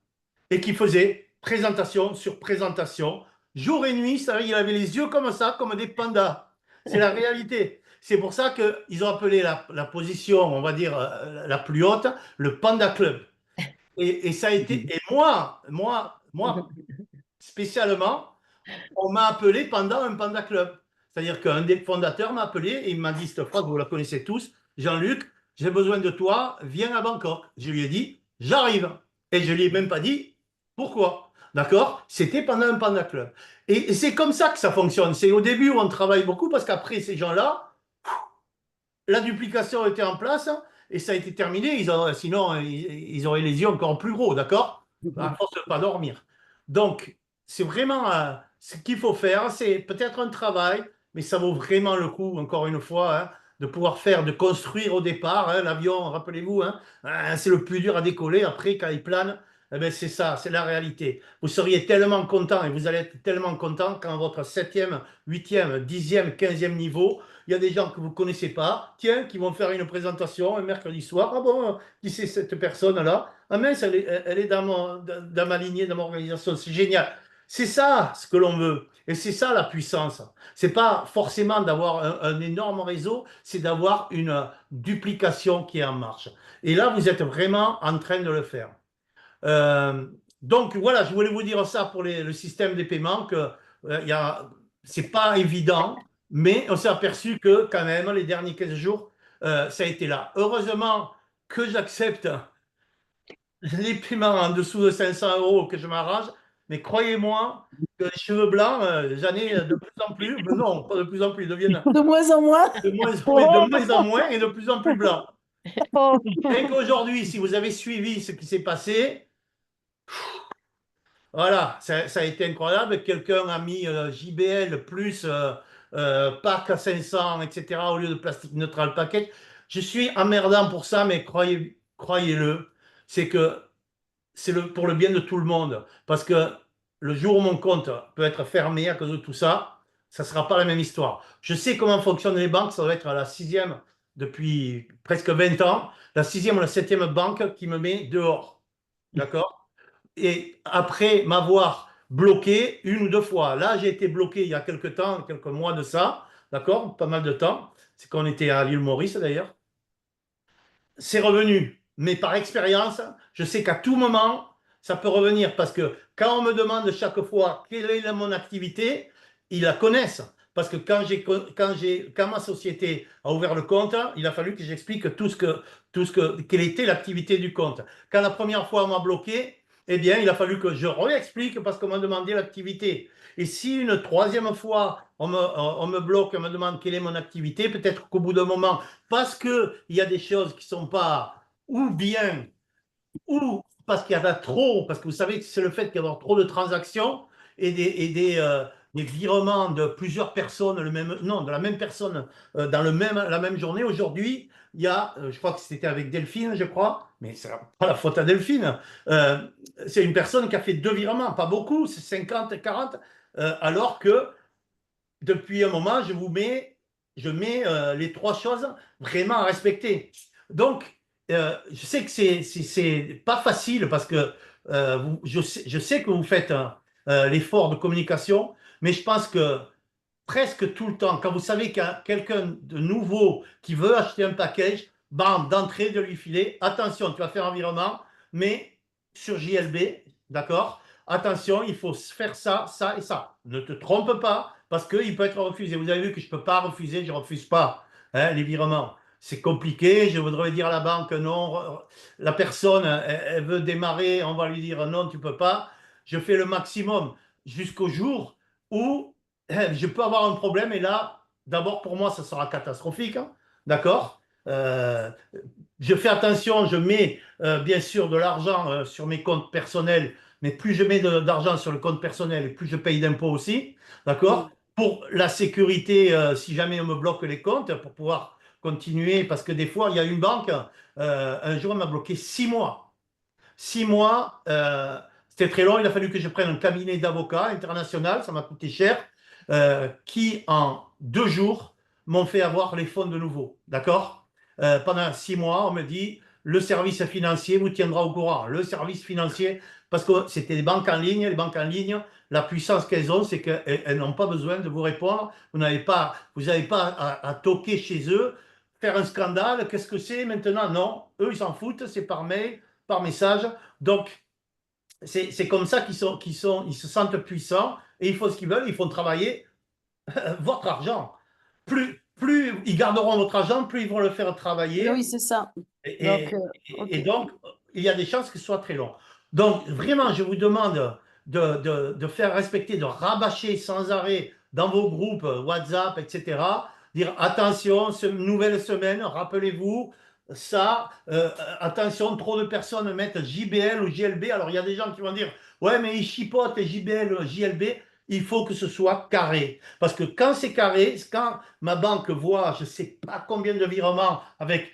et qui faisaient présentation sur présentation, jour et nuit. Ça, il avait les yeux comme ça, comme des pandas. C'est la réalité. C'est pour ça qu'ils ont appelé la position, on va dire, la plus haute, le Panda Club. Et ça a été. Et moi, spécialement, on m'a appelé pendant un Panda Club. C'est-à-dire qu'un des fondateurs m'a appelé et il m'a dit cette phrase, vous la connaissez tous, Jean-Luc, j'ai besoin de toi, viens à Bangkok. Je lui ai dit, j'arrive. Et je ne lui ai même pas dit pourquoi. D'accord? C'était pendant un Panda Club. Et c'est comme ça que ça fonctionne. C'est au début où on travaille beaucoup parce qu'après, ces gens-là, la duplication était en place et ça a été terminé. Sinon, ils auraient les yeux encore plus gros, d'accord? À force de ne pas dormir. Donc, c'est vraiment ce qu'il faut faire. C'est peut-être un travail, mais ça vaut vraiment le coup, encore une fois, hein, de pouvoir faire, de construire au départ. Hein, l'avion, rappelez-vous, hein, c'est le plus dur à décoller. Après, quand il plane, eh ben, c'est ça, c'est la réalité. Vous seriez tellement content et vous allez être tellement content quand votre 7e, 8e, 10e, 15e niveau, il y a des gens que vous ne connaissez pas, tiens, qui vont faire une présentation un mercredi soir. Ah bon, qui c'est cette personne-là? Ah mince, elle est dans ma lignée, dans mon organisation. C'est génial. C'est ça ce que l'on veut. Et c'est ça la puissance. C'est pas forcément d'avoir un énorme réseau, c'est d'avoir une duplication qui est en marche. Et là, vous êtes vraiment en train de le faire. Donc voilà, je voulais vous dire ça pour le système des paiements, que c'est pas évident, mais on s'est aperçu que quand même, les derniers 15 jours, ça a été là. Heureusement que j'accepte les paiements en dessous de 500 euros, que je m'arrange, mais croyez-moi que les cheveux blancs, j'en ai de plus en plus, non, pas de plus en plus, ils deviennent
De moins en moins.
de moins en moins et de plus en plus blancs. Et qu'aujourd'hui, si vous avez suivi ce qui s'est passé, voilà, ça a été incroyable. Quelqu'un a mis JBL plus pack à 500, etc., au lieu de plastique neutral package. Je suis emmerdant pour ça, mais croyez-le, c'est que c'est pour le bien de tout le monde. Parce que le jour où mon compte peut être fermé à cause de tout ça, ça ne sera pas la même histoire. Je sais comment fonctionnent les banques, ça doit être à la 6e depuis presque 20 ans, la 6e ou la 7e banque qui me met dehors. D'accord? Et après m'avoir bloqué une ou deux fois. Là, j'ai été bloqué il y a quelques temps, quelques mois de ça, d'accord, pas mal de temps. C'est qu'on était à l'île Maurice d'ailleurs. C'est revenu, mais par expérience, je sais qu'à tout moment, ça peut revenir parce que quand on me demande chaque fois quelle est mon activité, ils la connaissent. Parce que quand ma société a ouvert le compte, il a fallu que j'explique quelle était l'activité du compte. Quand la première fois on m'a bloqué, eh bien, il a fallu que je réexplique parce qu'on m'a demandé l'activité. Et si une troisième fois on me bloque, on me demande quelle est mon activité, peut-être qu'au bout d'un moment, parce qu'il y a des choses qui ne sont pas ou bien, ou parce qu'il y en a trop, parce que vous savez que c'est le fait qu'il y a trop de transactions et des virements de plusieurs personnes, de la même personne dans la même journée. Aujourd'hui, il y a, je crois que c'était avec Delphine, je crois, mais ce n'est pas la faute à Delphine, c'est une personne qui a fait 2 virements, pas beaucoup, c'est 50, 40, alors que depuis un moment, je mets les 3 choses vraiment à respecter. Donc, je sais que c'est pas facile parce que je sais que vous faites l'effort de communication, mais je pense que presque tout le temps, quand vous savez qu'il y a quelqu'un de nouveau qui veut acheter un package, bam, d'entrée, de lui filer, attention, tu vas faire un virement, mais sur JLB, d'accord? Attention, il faut faire ça, ça et ça. Ne te trompe pas, parce qu'il peut être refusé. Vous avez vu que je ne peux pas refuser, je ne refuse pas les virements. C'est compliqué, je voudrais dire à la banque non, la personne, elle veut démarrer, on va lui dire non, tu ne peux pas. Je fais le maximum jusqu'au jour où je peux avoir un problème et là, d'abord pour moi, ça sera catastrophique, hein, d'accord? Je fais attention, je mets bien sûr de l'argent sur mes comptes personnels, mais plus je mets d'argent sur le compte personnel, plus je paye d'impôts aussi, d'accord? Pour la sécurité, si jamais on me bloque les comptes, pour pouvoir continuer, parce que des fois, il y a une banque, un jour, elle m'a bloqué 6 mois. 6 mois, c'était très long, il a fallu que je prenne un cabinet d'avocats international, ça m'a coûté cher, qui en 2 jours m'ont fait avoir les fonds de nouveau, d'accord? Pendant 6 mois, on me dit, le service financier vous tiendra au courant. Le service financier, parce que c'était des banques en ligne. Les banques en ligne, la puissance qu'elles ont, c'est qu'elles n'ont pas besoin de vous répondre. Vous n'avez pas à toquer chez eux, faire un scandale. Qu'est-ce que c'est maintenant? Non, eux, ils s'en foutent. C'est par mail, par message. Donc, c'est comme ça ils se sentent puissants et ils font ce qu'ils veulent. Ils font travailler votre argent. Plus ils garderont votre argent, plus ils vont le faire travailler.
Oui, c'est ça.
Et,
Donc, ok.
et donc, il y a des chances que ce soit très long. Donc, vraiment, je vous demande de faire respecter, de rabâcher sans arrêt dans vos groupes WhatsApp, etc. Dire attention, nouvelle semaine, rappelez-vous, ça, attention, trop de personnes mettent JBL ou JLB. Alors, il y a des gens qui vont dire, ouais, mais ils chipotent JBL, JLB. Il faut que ce soit carré. Parce que quand c'est carré, quand ma banque voit, je ne sais pas combien de virements avec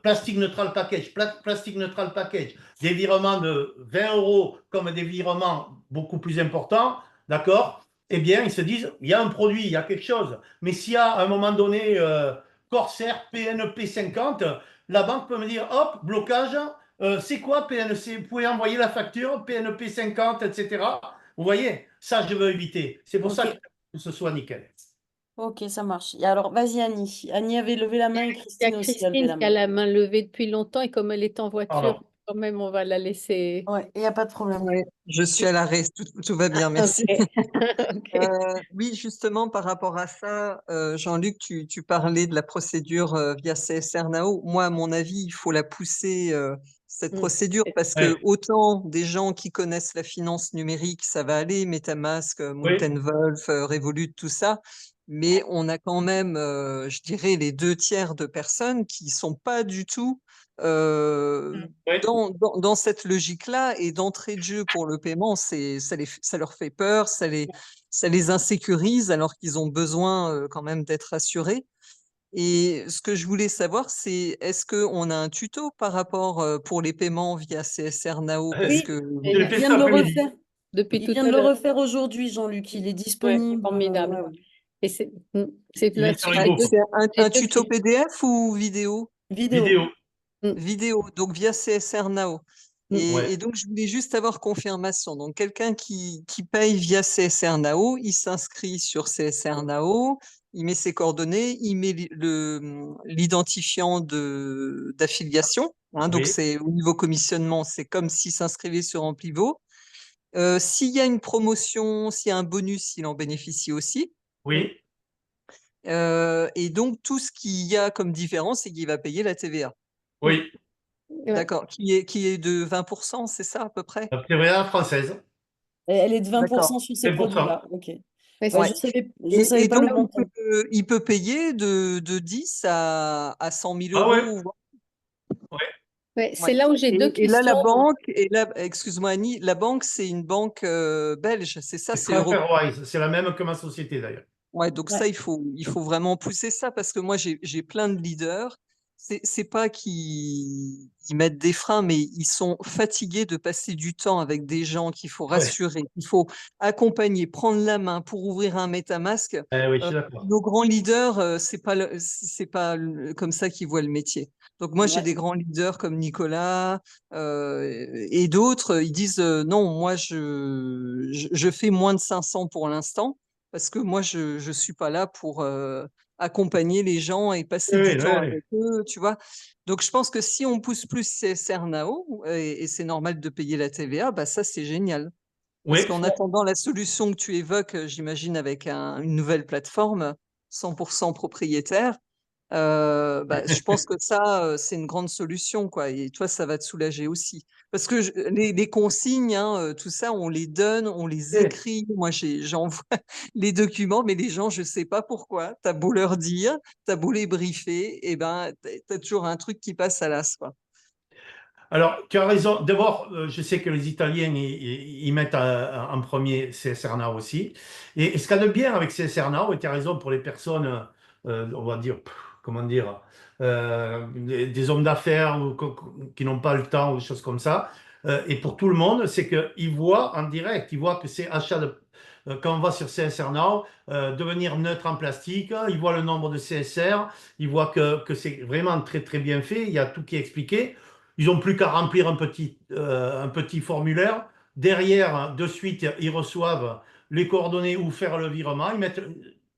plastic neutral package, plastic neutral package, des virements de 20 euros comme des virements beaucoup plus importants, d'accord? Eh bien, ils se disent, il y a un produit, il y a quelque chose. Mais s'il y a à un moment donné Corsair PNP 50, la banque peut me dire, hop, blocage, c'est quoi PNC? Vous pouvez envoyer la facture, PNP 50, etc. Vous voyez, ça, je veux éviter. C'est pour ça
Ok.
que ce soit nickel.
Ok, ça marche. Et alors, vas-y, Annie. Annie avait levé la main et
Il y a
Christine aussi a levé
Christine
la
qui a
main.
la main levée depuis longtemps et comme elle est en voiture,
Pardon.
quand même, on va la laisser.
Ouais, il n'y a pas de problème.
Ouais, je suis à l'arrêt, tout va bien, merci.
Ok. Ok.
Oui, justement, par rapport à ça, Jean-Luc, tu parlais de la procédure via CSR Now. Moi, à mon avis, il faut la pousser, cette
Mm.
procédure, parce
Ouais.
que autant des gens qui connaissent la finance numérique, ça va aller, MetaMask, Mountain Wolf, Revolut, tout ça. Mais on a quand même, je dirais, les 2 tiers de personnes qui sont pas du tout
Ouais.
dans cette logique-là, et d'entrée de jeu pour le paiement, ça leur fait peur, ça les insécurise alors qu'ils ont besoin quand même d'être assurés. Et ce que je voulais savoir, c'est est-ce qu'on a un tuto par rapport pour les paiements via CSR Now? Parce
Oui,
que
Je l'ai
il
fait
vient
cet
de le
après-midi.
refaire.
Depuis
Il
tout
vient
à
de le
l'heure.
refaire aujourd'hui, Jean-Luc. Il est
Ouais,
disponible.
formidable.
Ouais, ouais.
Et c'est
Il est sur
j'ai
ebook.
deux,
c'est un
j'ai deux
tuto
questions.
PDF ou vidéo?
Vidéo.
Vidéo.
Vidéo, donc via CSR Now.
Mm.
Ouais.
Et donc, je voulais juste avoir confirmation. Donc, quelqu'un qui paye via CSR Now, il s'inscrit sur CSR Now, il met ses coordonnées, il met l'identifiant d'affiliation. Hein, donc,
Oui.
c'est au niveau commissionnement, c'est comme s'il s'inscrivait sur Amplivo. S'il y a une promotion, s'il y a un bonus, il en bénéficie aussi.
Oui.
Et donc, tout ce qu'il y a comme différence, c'est qu'il va payer la TVA.
Oui.
Ouais.
D'accord. Qui est de 20%, c'est ça à peu près?
La TVA française.
Et elle est de 20%
D'accord.
sur ces
20%.
produits-là. Ok.
Ouais,
Ouais,
Ouais.
je savais
Et
pas le
donc,
montant.
il peut payer de 10 à 100 000
Ah ouais.
euros.
Ouais.
ouais, c'est
Ouais.
là où j'ai deux
Et là, la
questions.
banque, excuse-moi Annie, la banque, c'est une banque belge, c'est ça,
C'est
c'est Euro.
TransferWise. C'est la même que ma société d'ailleurs.
Ouais, donc
Ouais.
ça, il faut vraiment pousser ça, parce que moi, j'ai plein de leaders. C'est pas qu'ils mettent des freins, mais ils sont fatigués de passer du temps avec des gens qu'il faut
Ouais.
rassurer, qu'il faut accompagner, prendre la main pour ouvrir un MetaMask.
Oui, je suis d'accord.
Nos grands leaders, c'est pas comme ça qu'ils voient le métier. Donc moi, j'ai
Ouais.
des grands leaders comme Nicolas et d'autres. Ils disent non, moi je fais moins de 500 pour l'instant, parce que moi je suis pas là pour accompagner les gens et passer
Oui,
du
oui,
temps
oui.
avec eux, tu vois. Donc je pense que si on pousse plus CSR Now, et c'est normal de payer la TVA, bah ça c'est génial. Parce
Oui.
qu'en attendant la solution que tu évoques, j'imagine avec une nouvelle plateforme 100% propriétaire, bah, je pense que ça, c'est une grande solution, quoi. Et toi, ça va te soulager aussi. Parce que les consignes, hein, tout ça, on les donne, on les
Oui.
écrit. Moi, j'envoie les documents, mais les gens, je sais pas pourquoi. Tu as beau leur dire, tu as beau les briefer, et ben, tu as toujours un truc qui passe à l'as, quoi.
Alors, tu as raison. D'abord, je sais que les Italiens, ils mettent en premier CSR Now aussi. Et ce qu'il y a de bien avec CSR Now, et tu as raison pour les personnes, on va dire, comment dire, des hommes d'affaires qui n'ont pas le temps ou des choses comme ça, et pour tout le monde, c'est qu'ils voient en direct, ils voient que c'est achat quand on va sur CSR Now, devenir neutre en plastique. Ils voient le nombre de CSR, ils voient que c'est vraiment très très bien fait. Il y a tout qui est expliqué. Ils n'ont plus qu'à remplir un petit formulaire. Derrière, de suite, ils reçoivent les coordonnées ou faire le virement. Ils mettent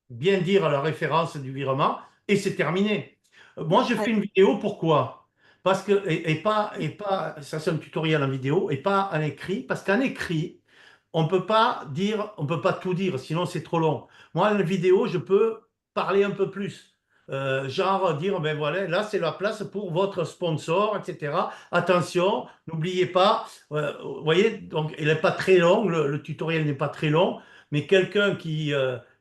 bien dire la référence du virement et c'est terminé. Moi, je fais une vidéo, pourquoi? Parce que, ça c'est un tutoriel en vidéo, et pas en écrit, parce qu'en écrit, on peut pas tout dire, sinon c'est trop long. Moi, en vidéo, je peux parler un peu plus. Genre dire, ben voilà, là c'est la place pour votre sponsor, etc. Attention, n'oubliez pas, vous voyez, donc il n'est pas très long, le tutoriel n'est pas très long, mais quelqu'un qui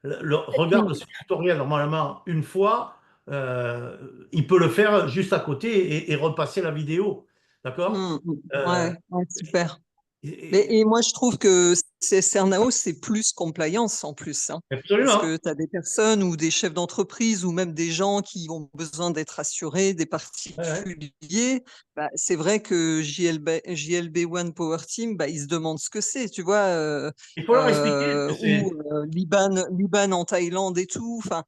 regarde ce tutoriel normalement une fois, il peut le faire juste à côté et repasser la vidéo. D'accord?
Ouais, ouais, super.
Et-
Et moi, je trouve que CSR Now, c'est plus compliance en plus, hein. Parce
Absolument.
que tu as des personnes ou des chefs d'entreprise ou même des gens qui ont besoin d'être assurés, des
Ouais, ouais.
particuliers. Bah, c'est vrai que JLB One Power Team, bah, ils se demandent ce que c'est, tu vois,
Il faut leur expliquer ce que c'est.
ou Liban en Thaïlande et tout. Enfin,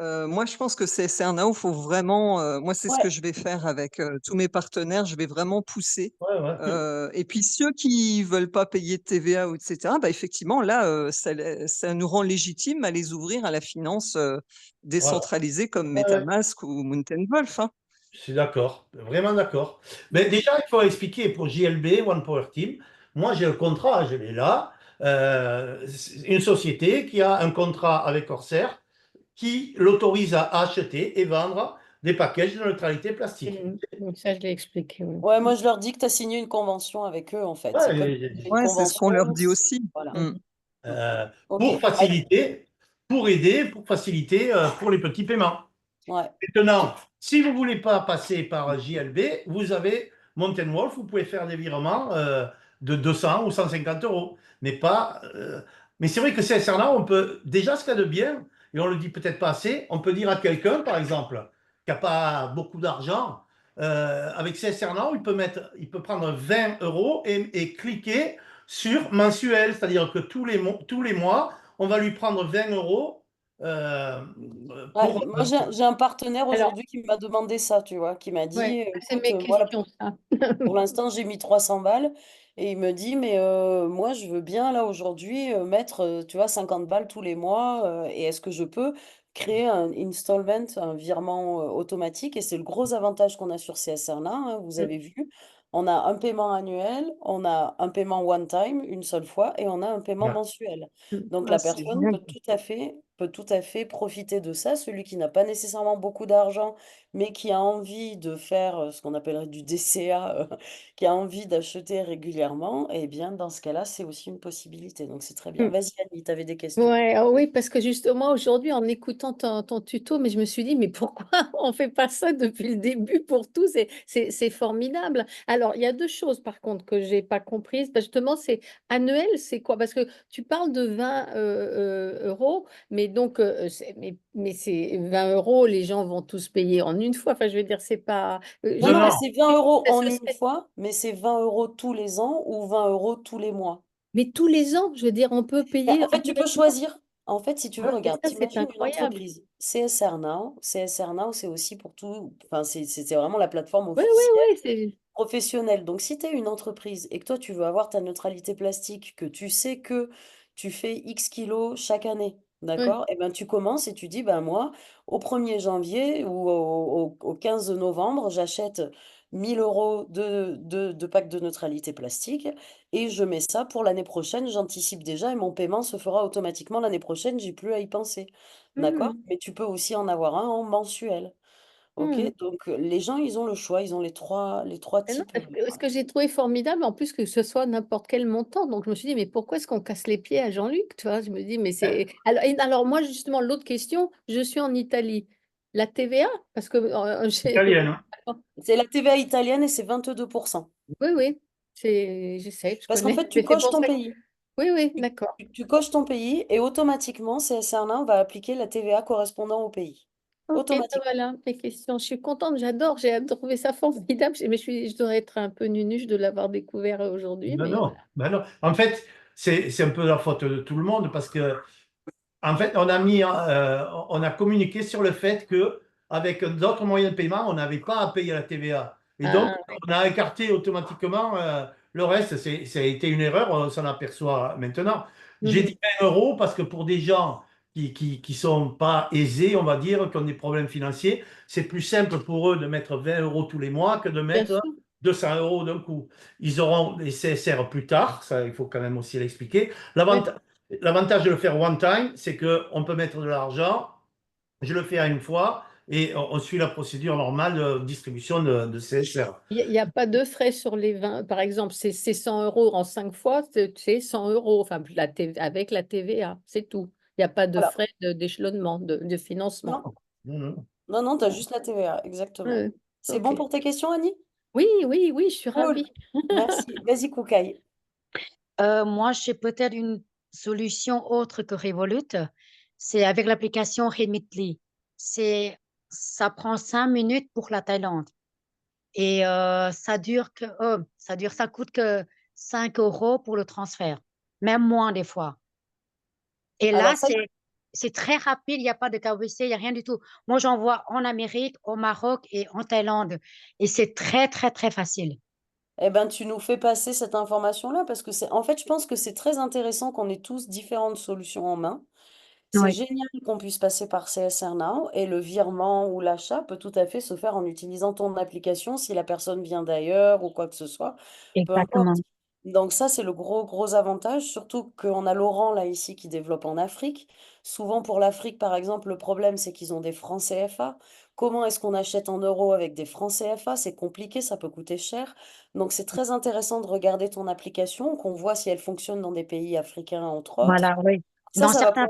moi, je pense que CSR Now, faut vraiment, moi, c'est ce que
Ouais,
je vais faire avec tous mes partenaires. Je vais vraiment pousser.
Ouais, ouais.
Et puis ceux qui veulent pas payer de TVA ou etc. Bah effectivement là ça nous rend légitime à les ouvrir à la finance
Voilà.
décentralisée comme
Ouais, ouais.
MetaMask ou Mountain Wolf, hein.
Je suis d'accord, vraiment d'accord. Mais déjà, il faut expliquer pour JLB, One Power Team. Moi, j'ai le contrat, je l'ai là. C'est une société qui a un contrat avec Corsair qui l'autorise à acheter et vendre des packages de neutralité plastique.
Ça, je l'ai expliqué. Oui.
ouais, moi je leur dis que tu as signé une convention avec eux en fait. C'est comme
Ouais,
si tu fais une
Ouais, c'est ce qu'on leur
convention.
dit aussi.
Voilà.
Mm.
euh,
Ok.
pour faciliter, pour aider, pour faciliter pour les petits paiements.
Ouais.
Maintenant, si vous ne voulez pas passer par JLB, vous avez Mountain Wolf, vous pouvez faire des virements de 200 ou 150 euros. Mais pas. Mais c'est vrai que CSR-là, on peut. Déjà, ce qu'il y a de bien, et on ne le dit peut-être pas assez, on peut dire à quelqu'un, par exemple, qui n'a pas beaucoup d'argent, avec CSR-là, il peut prendre 20 euros et cliquer sur mensuel. C'est-à-dire que tous les mois, on va lui prendre 20 euros euh,
Ouais,
pour.
moi j'ai un partenaire
Alors,
aujourd'hui qui m'a demandé ça, tu vois, qui m'a
ouais,
dit,
c'est
écoute,
mes
moi
questions, ça.
pour l'instant j'ai mis 300 balles et il me dit, mais moi je veux bien là aujourd'hui mettre, tu vois, 50 balles tous les mois et est-ce que je peux créer un installment, un virement automatique et c'est le gros avantage qu'on a sur CSR là, hein, vous
Mm,
avez vu, on a un paiement annuel, on a un paiement one time une seule fois et on a un paiement
Ouais.
mensuel.
mm.
Donc
Ah,
la
c'est
personne
génial.
peut tout à fait profiter de ça, celui qui n'a pas nécessairement beaucoup d'argent, mais qui a envie de faire ce qu'on appellerait du DCA, qui a envie d'acheter régulièrement, eh bien dans ce cas-là, c'est aussi une possibilité. Donc c'est très bien.
Mm.
Vas-y Annie, tu avais des questions.
Ouais, ah oui, parce que justement aujourd'hui, en écoutant ton tuto, mais je me suis dit, mais pourquoi on fait pas ça depuis le début pour tous? C'est formidable. Alors, il y a deux choses par contre que j'ai pas comprises. Bah, justement, c'est annuel, c'est quoi? Parce que tu parles de 20 euros, mais donc, mais c'est 20 euros, les gens vont tous payer en une fois. Enfin, je veux dire, c'est pas.
Non,
Non,
non,
non.
c'est 20 euros
Ça
en
se
une
fait.
fois, mais c'est 20 euros tous les ans ou 20 euros tous les mois.
Mais tous les ans, je veux dire, on peut
Ben,
payer
en fait, tu peux
annuellement.
choisir. En fait, si tu veux,
Et
regarde,
ça, c'est
t'imagines une
incroyable.
entreprise, CSR Now. CSR Now, c'est aussi pour tout, enfin, c'est vraiment la plateforme
Oui, oui,
officielle
oui, c'est.
professionnelle. Donc, si tu es une entreprise et que toi, tu veux avoir ta neutralité plastique, que tu sais que tu fais X kilos chaque année,
Oui.
d'accord? Et ben, tu commences et tu dis, ben moi, au 1er janvier ou au 15 novembre, j'achète 1000 euros de pack de neutralité plastique et je mets ça pour l'année prochaine, j'anticipe déjà et mon paiement se fera automatiquement l'année prochaine, j'ai plus à y penser. D'accord?
Hmm,
Mais tu peux aussi en avoir un en mensuel. Ok?
hmm.
Donc les gens, ils ont le choix, ils ont les trois
Mais non,
types.
ce que j'ai trouvé formidable, en plus que ce soit n'importe quel montant. Donc je me suis dit, mais pourquoi est-ce qu'on casse les pieds à Jean-Luc? Tu vois, je me dis, mais c'est. Alors, alors moi, justement, l'autre question, je suis en Italie. La TVA, parce que
Italienne, hein.
C'est la TVA italienne et c'est 22%.
oui, oui, je sais, je
Parce qu'en
connais.
fait, tu
Mais c'est
coches
pour
ton
ça que.
pays.
Oui, oui,
Tu,
d'accord.
tu coches ton pays et automatiquement, CSR1 va appliquer la TVA correspondant au pays.
Ok, ben
Automatiquement.
voilà mes questions. Je suis contente, j'adore, j'ai trouvé ça formidable. Mais je dois être un peu nunuche de l'avoir découvert aujourd'hui,
Ben
mais
non,
voilà.
ben non. En fait, c'est un peu la faute de tout le monde parce que en fait, on a communiqué sur le fait que avec d'autres moyens de paiement, on n'avait pas à payer la TVA. Et donc,
Ah,
on a écarté automatiquement le reste. Ça a été une erreur, on s'en aperçoit maintenant. J'ai
mhm.
dit 20 euros parce que pour des gens qui sont pas aisés, on va dire, qui ont des problèmes financiers, c'est plus simple pour eux de mettre 20 euros tous les mois que de
Bien
mettre
sûr.
200 euros d'un coup. Ils auront les CSR plus tard, ça, il faut quand même aussi l'expliquer.
Oui.
L'avantage de le faire one time, c'est qu'on peut mettre de l'argent, je le fais à une fois et on suit la procédure normale de distribution de CSR.
Il n'y a pas de frais sur les 20. Par exemple, c'est 100 euros en 5 fois, c'est 100 euros enfin, avec la TVA, c'est tout. Il n'y a pas de
Voilà.
frais d'échelonnement, de financement.
Non,
Mhm.
non, tu as juste la TVA, exactement.
Ouais,
C'est
ok.
bon pour tes questions, Annie?
Oui, oui, oui, je suis
Cool.
ravie.
Merci. Vas-y, Koukaï.
Moi, j'ai peut-être une solution autre que Revolut. C'est avec l'application Remitly. Ça prend 5 minutes pour la Thaïlande. Et ça coûte que 5 euros pour le transfert, même moins des fois. Et là,
Alors ça,
c'est très rapide, il n'y a pas de KBC, il n'y a rien du tout. Moi, j'envoie en Amérique, au Maroc et en Thaïlande. Et c'est très, très, très facile.
eh ben, tu nous fais passer cette information-là parce que en fait, je pense que c'est très intéressant qu'on ait tous différentes solutions en main. C'est
Oui,
génial qu'on puisse passer par CSR Now et le virement ou l'achat peut tout à fait se faire en utilisant ton application si la personne vient d'ailleurs ou quoi que ce soit, peu importe.
exactement.
Donc ça, c'est le gros, gros avantage, surtout qu'on a Laurent là ici qui développe en Afrique. Souvent pour l'Afrique, par exemple, le problème, c'est qu'ils ont des francs CFA. Comment est-ce qu'on achète en euros avec des francs CFA? C'est compliqué, ça peut coûter cher. Donc c'est très intéressant de regarder ton application, qu'on voit si elle fonctionne dans des pays africains, entre autres.
Voilà, oui.
Ça va pouvoir...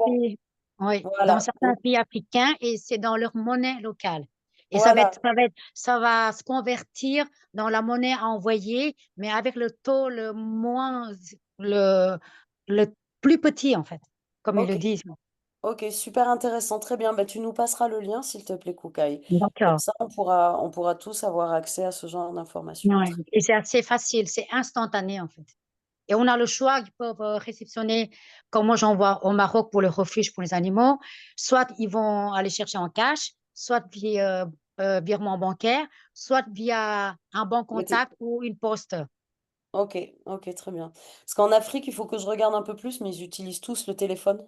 Oui, dans
Voilà.
certains pays africains, et c'est dans leur monnaie locale. Et
Voilà,
ça va se convertir dans la monnaie à envoyer, mais avec le taux le, le plus petit, en fait, comme ils le
ok,
disent.
ok, super intéressant, très bien. Bah, tu nous passeras le lien, s'il te plaît, Koukaï. Comme
D'accord.
ça, on pourra tous avoir accès à ce genre d'informations.
Ouais. Et c'est assez facile, c'est instantané, en fait. Et on a le choix, ils peuvent réceptionner, comme moi j'envoie au Maroc pour le refuge pour les animaux, soit ils vont aller chercher en cash, soit via virement bancaire, soit via un bon
Mais t'es-
contact ou une poste.
Ok, ok, très bien. Parce qu'en Afrique, il faut que je regarde un peu plus, mais ils utilisent tous le téléphone.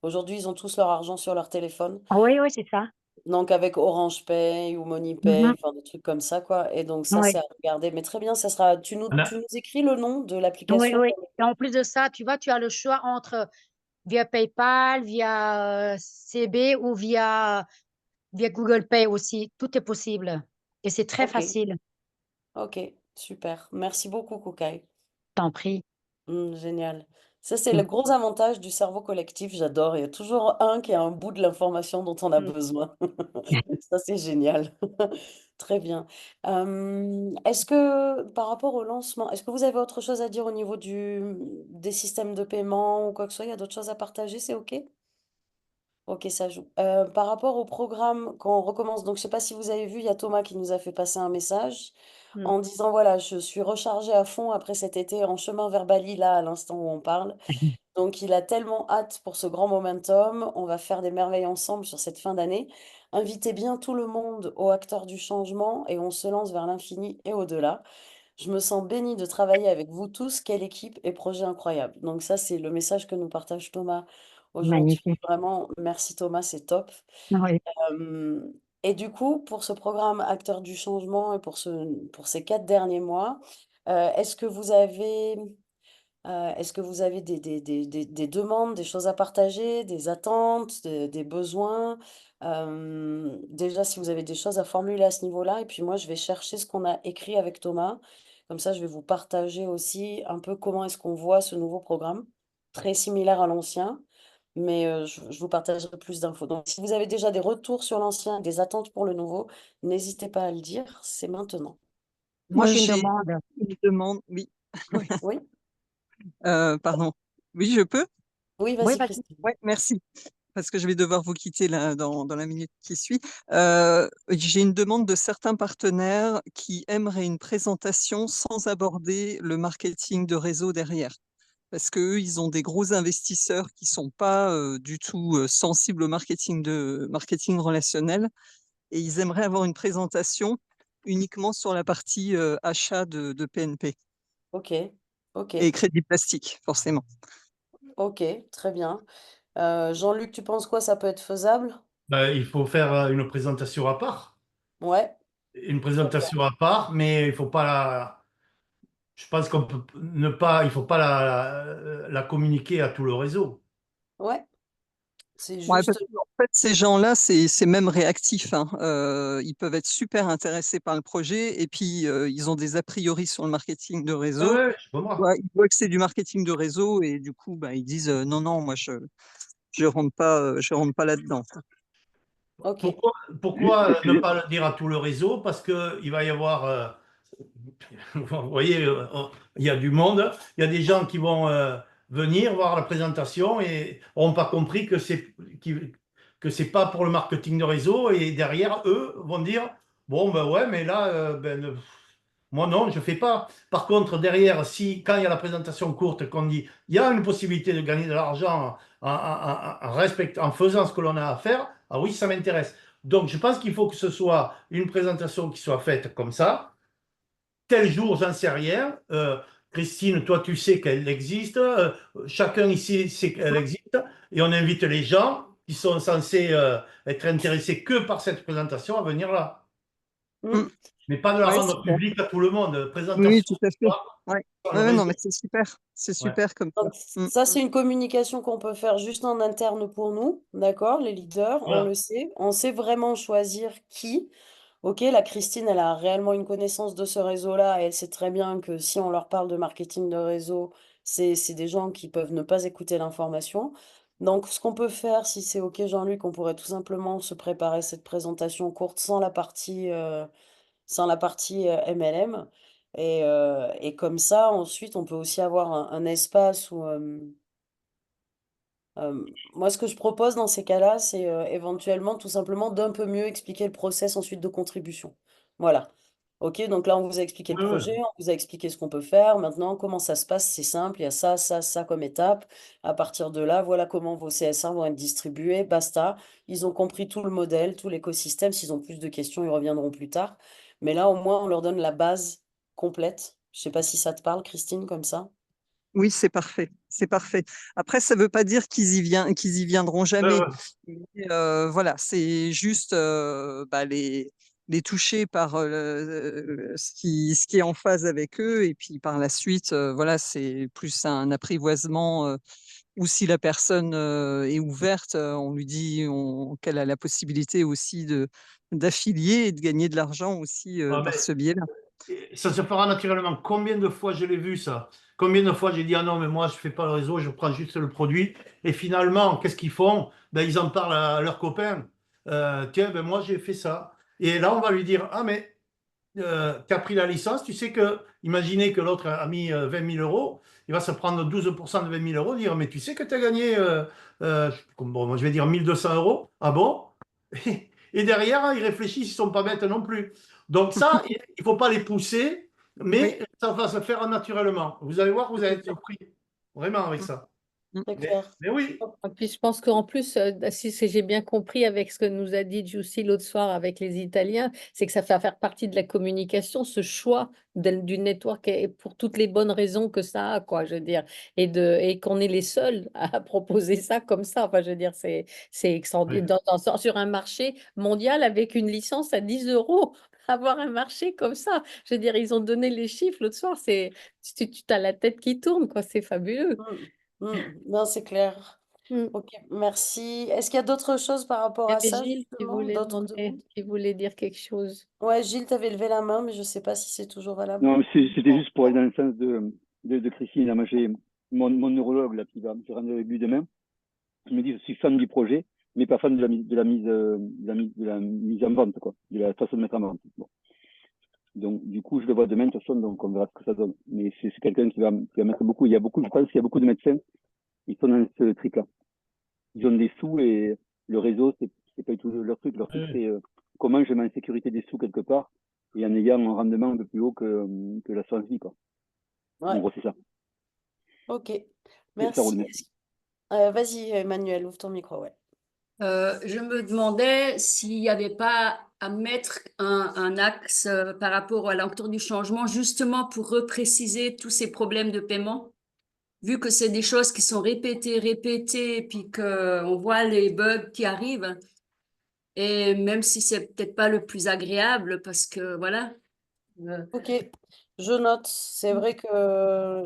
Aujourd'hui, ils ont tous leur argent sur leur téléphone.
Ah oui, oui, c'est ça.
Donc avec Orange Pay ou
Mhm.
MoneyPay, enfin des trucs comme ça, quoi. Et donc ça, c'est
Oui,
à regarder. Mais très bien, ça sera. Tu nous écris le nom de
oui,
l'application.
oui. Et en plus de ça, tu vois, tu as le choix entre via PayPal, via CB ou via Google Pay aussi. Tout est possible. Et c'est très
Ok,
facile.
ok, super. Merci beaucoup, Koukaï.
T'en prie.
Génial. Ça, c'est le gros avantage du cerveau collectif, j'adore. Il y a toujours un qui a un bout de l'information dont on a
Mm.
besoin. Ça, c'est génial. Très bien. Est-ce que, par rapport au lancement, est-ce que vous avez autre chose à dire au niveau des systèmes de paiement ou quoi que ce soit? Il y a d'autres choses à partager, c'est OK? Ok, ça joue. Par rapport au programme, quand on recommence, donc je ne sais pas si vous avez vu, il y a Thomas qui nous a fait passer un message
Mm.
en disant, voilà, je suis rechargé à fond après cet été en chemin vers Bali, là, à l'instant où on parle. Donc il a tellement hâte pour ce grand momentum. On va faire des merveilles ensemble sur cette fin d'année. Invitez bien tout le monde aux acteurs du changement et on se lance vers l'infini et au-delà. Je me sens bénie de travailler avec vous tous. Quelle équipe et projet incroyable. Donc ça, c'est le message que nous partage Thomas aujourd'hui.
Magnifique.
Vraiment, merci Thomas, c'est top.
Oui.
Euh, et du coup, pour ce programme Acteurs du changement et pour ces 4 derniers mois, est-ce que vous avez, des demandes, des choses à partager, des attentes, des besoins? Déjà, si vous avez des choses à formuler à ce niveau-là, et puis moi, je vais chercher ce qu'on a écrit avec Thomas. Comme ça, je vais vous partager aussi un peu comment est-ce qu'on voit ce nouveau programme, très similaire à l'ancien, mais je vous partagerai plus d'infos. Donc, si vous avez déjà des retours sur l'ancien, des attentes pour le nouveau, n'hésitez pas à le dire, c'est maintenant.
Moi,
Moi,
j'ai une
j'ai
demande.
une demande. Oui,
Oui,
pardon. Oui, je peux?
oui,
Oui,
vas-y,
vas-y.
Christine.
Oui, merci. Parce que je vais devoir vous quitter là, dans la minute qui suit. J'ai une demande de certains partenaires qui aimeraient une présentation sans aborder le marketing de réseau derrière. parce qu'eux, ils ont des gros investisseurs qui sont pas du tout sensibles au marketing relationnel et ils aimeraient avoir une présentation uniquement sur la partie achat de PNP
Ok, ok,
et crédit plastique, forcément.
ok, très bien. Jean-Luc, tu penses quoi, ça peut être faisable?
Ben, il faut faire une présentation à part.
Ouais,
Une présentation à part, mais il faut pas je pense qu'on peut ne pas, il faut pas la communiquer à tout le réseau.
ouais, c'est
Ouais,
juste.
parce que, en fait, ces gens-là, c'est même réactif, hein. Ils peuvent être super intéressés par le projet et puis ils ont des a priori sur le marketing de
Ouais,
réseau.
ouais, je comprends.
Ouais, ils voient que c'est du marketing de réseau et du coup, bah, ils disent non, non, moi je rentre pas là-dedans.
Ok.
Pourquoi, pourquoi ne pas le dire à tout le réseau? Parce qu'il va y avoir, vous voyez, il y a du monde, il y a des gens qui vont venir voir la présentation et n'auront pas compris que c'est pas pour le marketing de réseau et derrière, eux vont dire, bon, ben ouais, mais là, moi non, je fais pas. Par contre, derrière, si quand il y a la présentation courte, qu'on dit, il y a une possibilité de gagner de l'argent en faisant ce que l'on a à faire, ah oui, ça m'intéresse. Donc, je pense qu'il faut que ce soit une présentation qui soit faite comme ça. Tel jour, j'en sais rien. Christine, toi, tu sais qu'elle existe. Chacun ici sait qu'elle existe. Et on invite les gens qui sont censés être intéressés que par cette présentation à venir là.
Mm.
Mm.
Mais pas de la
Ouais,
rendre
super.
publique à tout le monde.
Oui,
Présentation
tout à fait. Ouais.
sur le
Ouais, non,
réseau.
mais c'est super. C'est
Ouais.
super comme ça.
Donc,
Mm.
ça, c'est une communication qu'on peut faire juste en interne pour nous, d'accord? Les leaders, on
Voilà.
le sait. On sait vraiment choisir qui. Ok, la Christine, elle a réellement une connaissance de ce réseau-là et elle sait très bien que si on leur parle de marketing de réseau, c'est des gens qui peuvent ne pas écouter l'information. Donc, ce qu'on peut faire, si c'est ok, Jean-Luc, on pourrait tout simplement se préparer cette présentation courte sans la partie MLM. Et comme ça, ensuite, on peut aussi avoir un espace où, moi, ce que je propose dans ces cas-là, c'est éventuellement tout simplement d'un peu mieux expliquer le process ensuite de contribution. Voilà. Ok, donc là, on vous a expliqué le
Ouais, ouais.
projet, on vous a expliqué ce qu'on peut faire. Maintenant, comment ça se passe? C'est simple, il y a ça, ça, ça comme étape. À partir de là, voilà comment vos CSA vont être distribués. Basta. Ils ont compris tout le modèle, tout l'écosystème. S'ils ont plus de questions, ils reviendront plus tard. Mais là, au moins, on leur donne la base complète. Je sais pas si ça te parle, Christine, comme ça.
Oui, c'est parfait. C'est parfait. Après, ça ne veut pas dire qu'ils y viendront
Ouais,
jamais.
ouais.
Mais, voilà, c'est juste bah, les toucher par ce qui est en phase avec eux. Et puis par la suite, voilà, c'est plus un apprivoisement. Ou si la personne est ouverte, on lui dit qu'elle a la possibilité aussi d'affilier et de gagner de l'argent aussi
Ah,
par
mais
ce biais-là.
ça se fera naturellement. Combien de fois je l'ai vu ça? Combien de fois j'ai dit, ah non, mais moi je fais pas le réseau, je prends juste le produit. Et finalement, qu'est-ce qu'ils font? Ben, ils en parlent à leurs copains. Tiens, ben, moi j'ai fait ça. Et là, on va lui dire, ah mais tu as pris la licence, tu sais que, imaginez que l'autre a mis 20 000 euros, il va se prendre 12% de 20 000 euros, dire, mais tu sais que tu as gagné, bon, moi je vais dire 1200 euros. Ah bon? Et derrière, hein, ils réfléchissent, ils ne sont pas bêtes non plus. Donc ça, il ne faut pas les pousser,
Oui.
mais ça va se faire naturellement. Vous allez voir, vous allez être surpris, vraiment avec ça.
Mm.
C'est clair.
Mais oui,
Et puis je pense qu'en plus, si j'ai bien compris avec ce que nous a dit Giussi l'autre soir avec les Italiens, c'est que ça fait faire partie de la communication, ce choix du network et pour toutes les bonnes raisons que ça a, quoi, je veux dire, et qu'on est les seuls à proposer ça comme ça. Enfin, je veux dire, c'est
oui.
extraordinaire. Sur un marché mondial avec une licence à 10 euros, avoir un marché comme ça, je veux dire, ils ont donné les chiffres l'autre soir, tu as la tête qui tourne, quoi, c'est fabuleux.
Non, c'est clair.
Mm.
Ok, merci. Est-ce qu'il y a d'autres choses par rapport
Il y
à
avait
ça,
Gilles qui
justement?
voulait
D'autres
demander,
demandes?
qui voulait dire quelque chose.
Ouais, Gilles, tu avais levé la main, mais je ne sais pas si c'est toujours valable.
Non, mais c'était juste pour aller dans le sens de Christine. Là, moi, j'ai mon neurologue là, qui va me rendre avec lui demain. Il me dit, je suis fan du projet, mais pas fan de la mise en vente, quoi, de la façon de mettre en vente. Bon. Donc, du coup, je le vois demain, de toute façon, donc on verra ce que ça donne. Mais c'est quelqu'un qui va mettre beaucoup. Je pense qu'il y a beaucoup de médecins, ils sont dans ce truc-là. Ils ont des sous et le réseau, c'est pas du tout leur truc. Leur truc,
Oui.
c'est comment je mets en sécurité des sous quelque part et en ayant un rendement un peu plus haut que l'assurance vie, quoi. En
Ouais,
gros, c'est ça.
ok.
Et ça roule
Merci.
bien.
Vas-y, Emmanuel, ouvre ton micro, ouais.
Je me demandais s'il n'y avait pas à mettre un axe par rapport à l'entour du changement, justement pour repréciser tous ces problèmes de paiement, vu que c'est des choses qui sont répétées, puis qu'on voit les bugs qui arrivent, et même si c'est peut-être pas le plus agréable, parce que voilà.
Ok, je note. C'est vrai que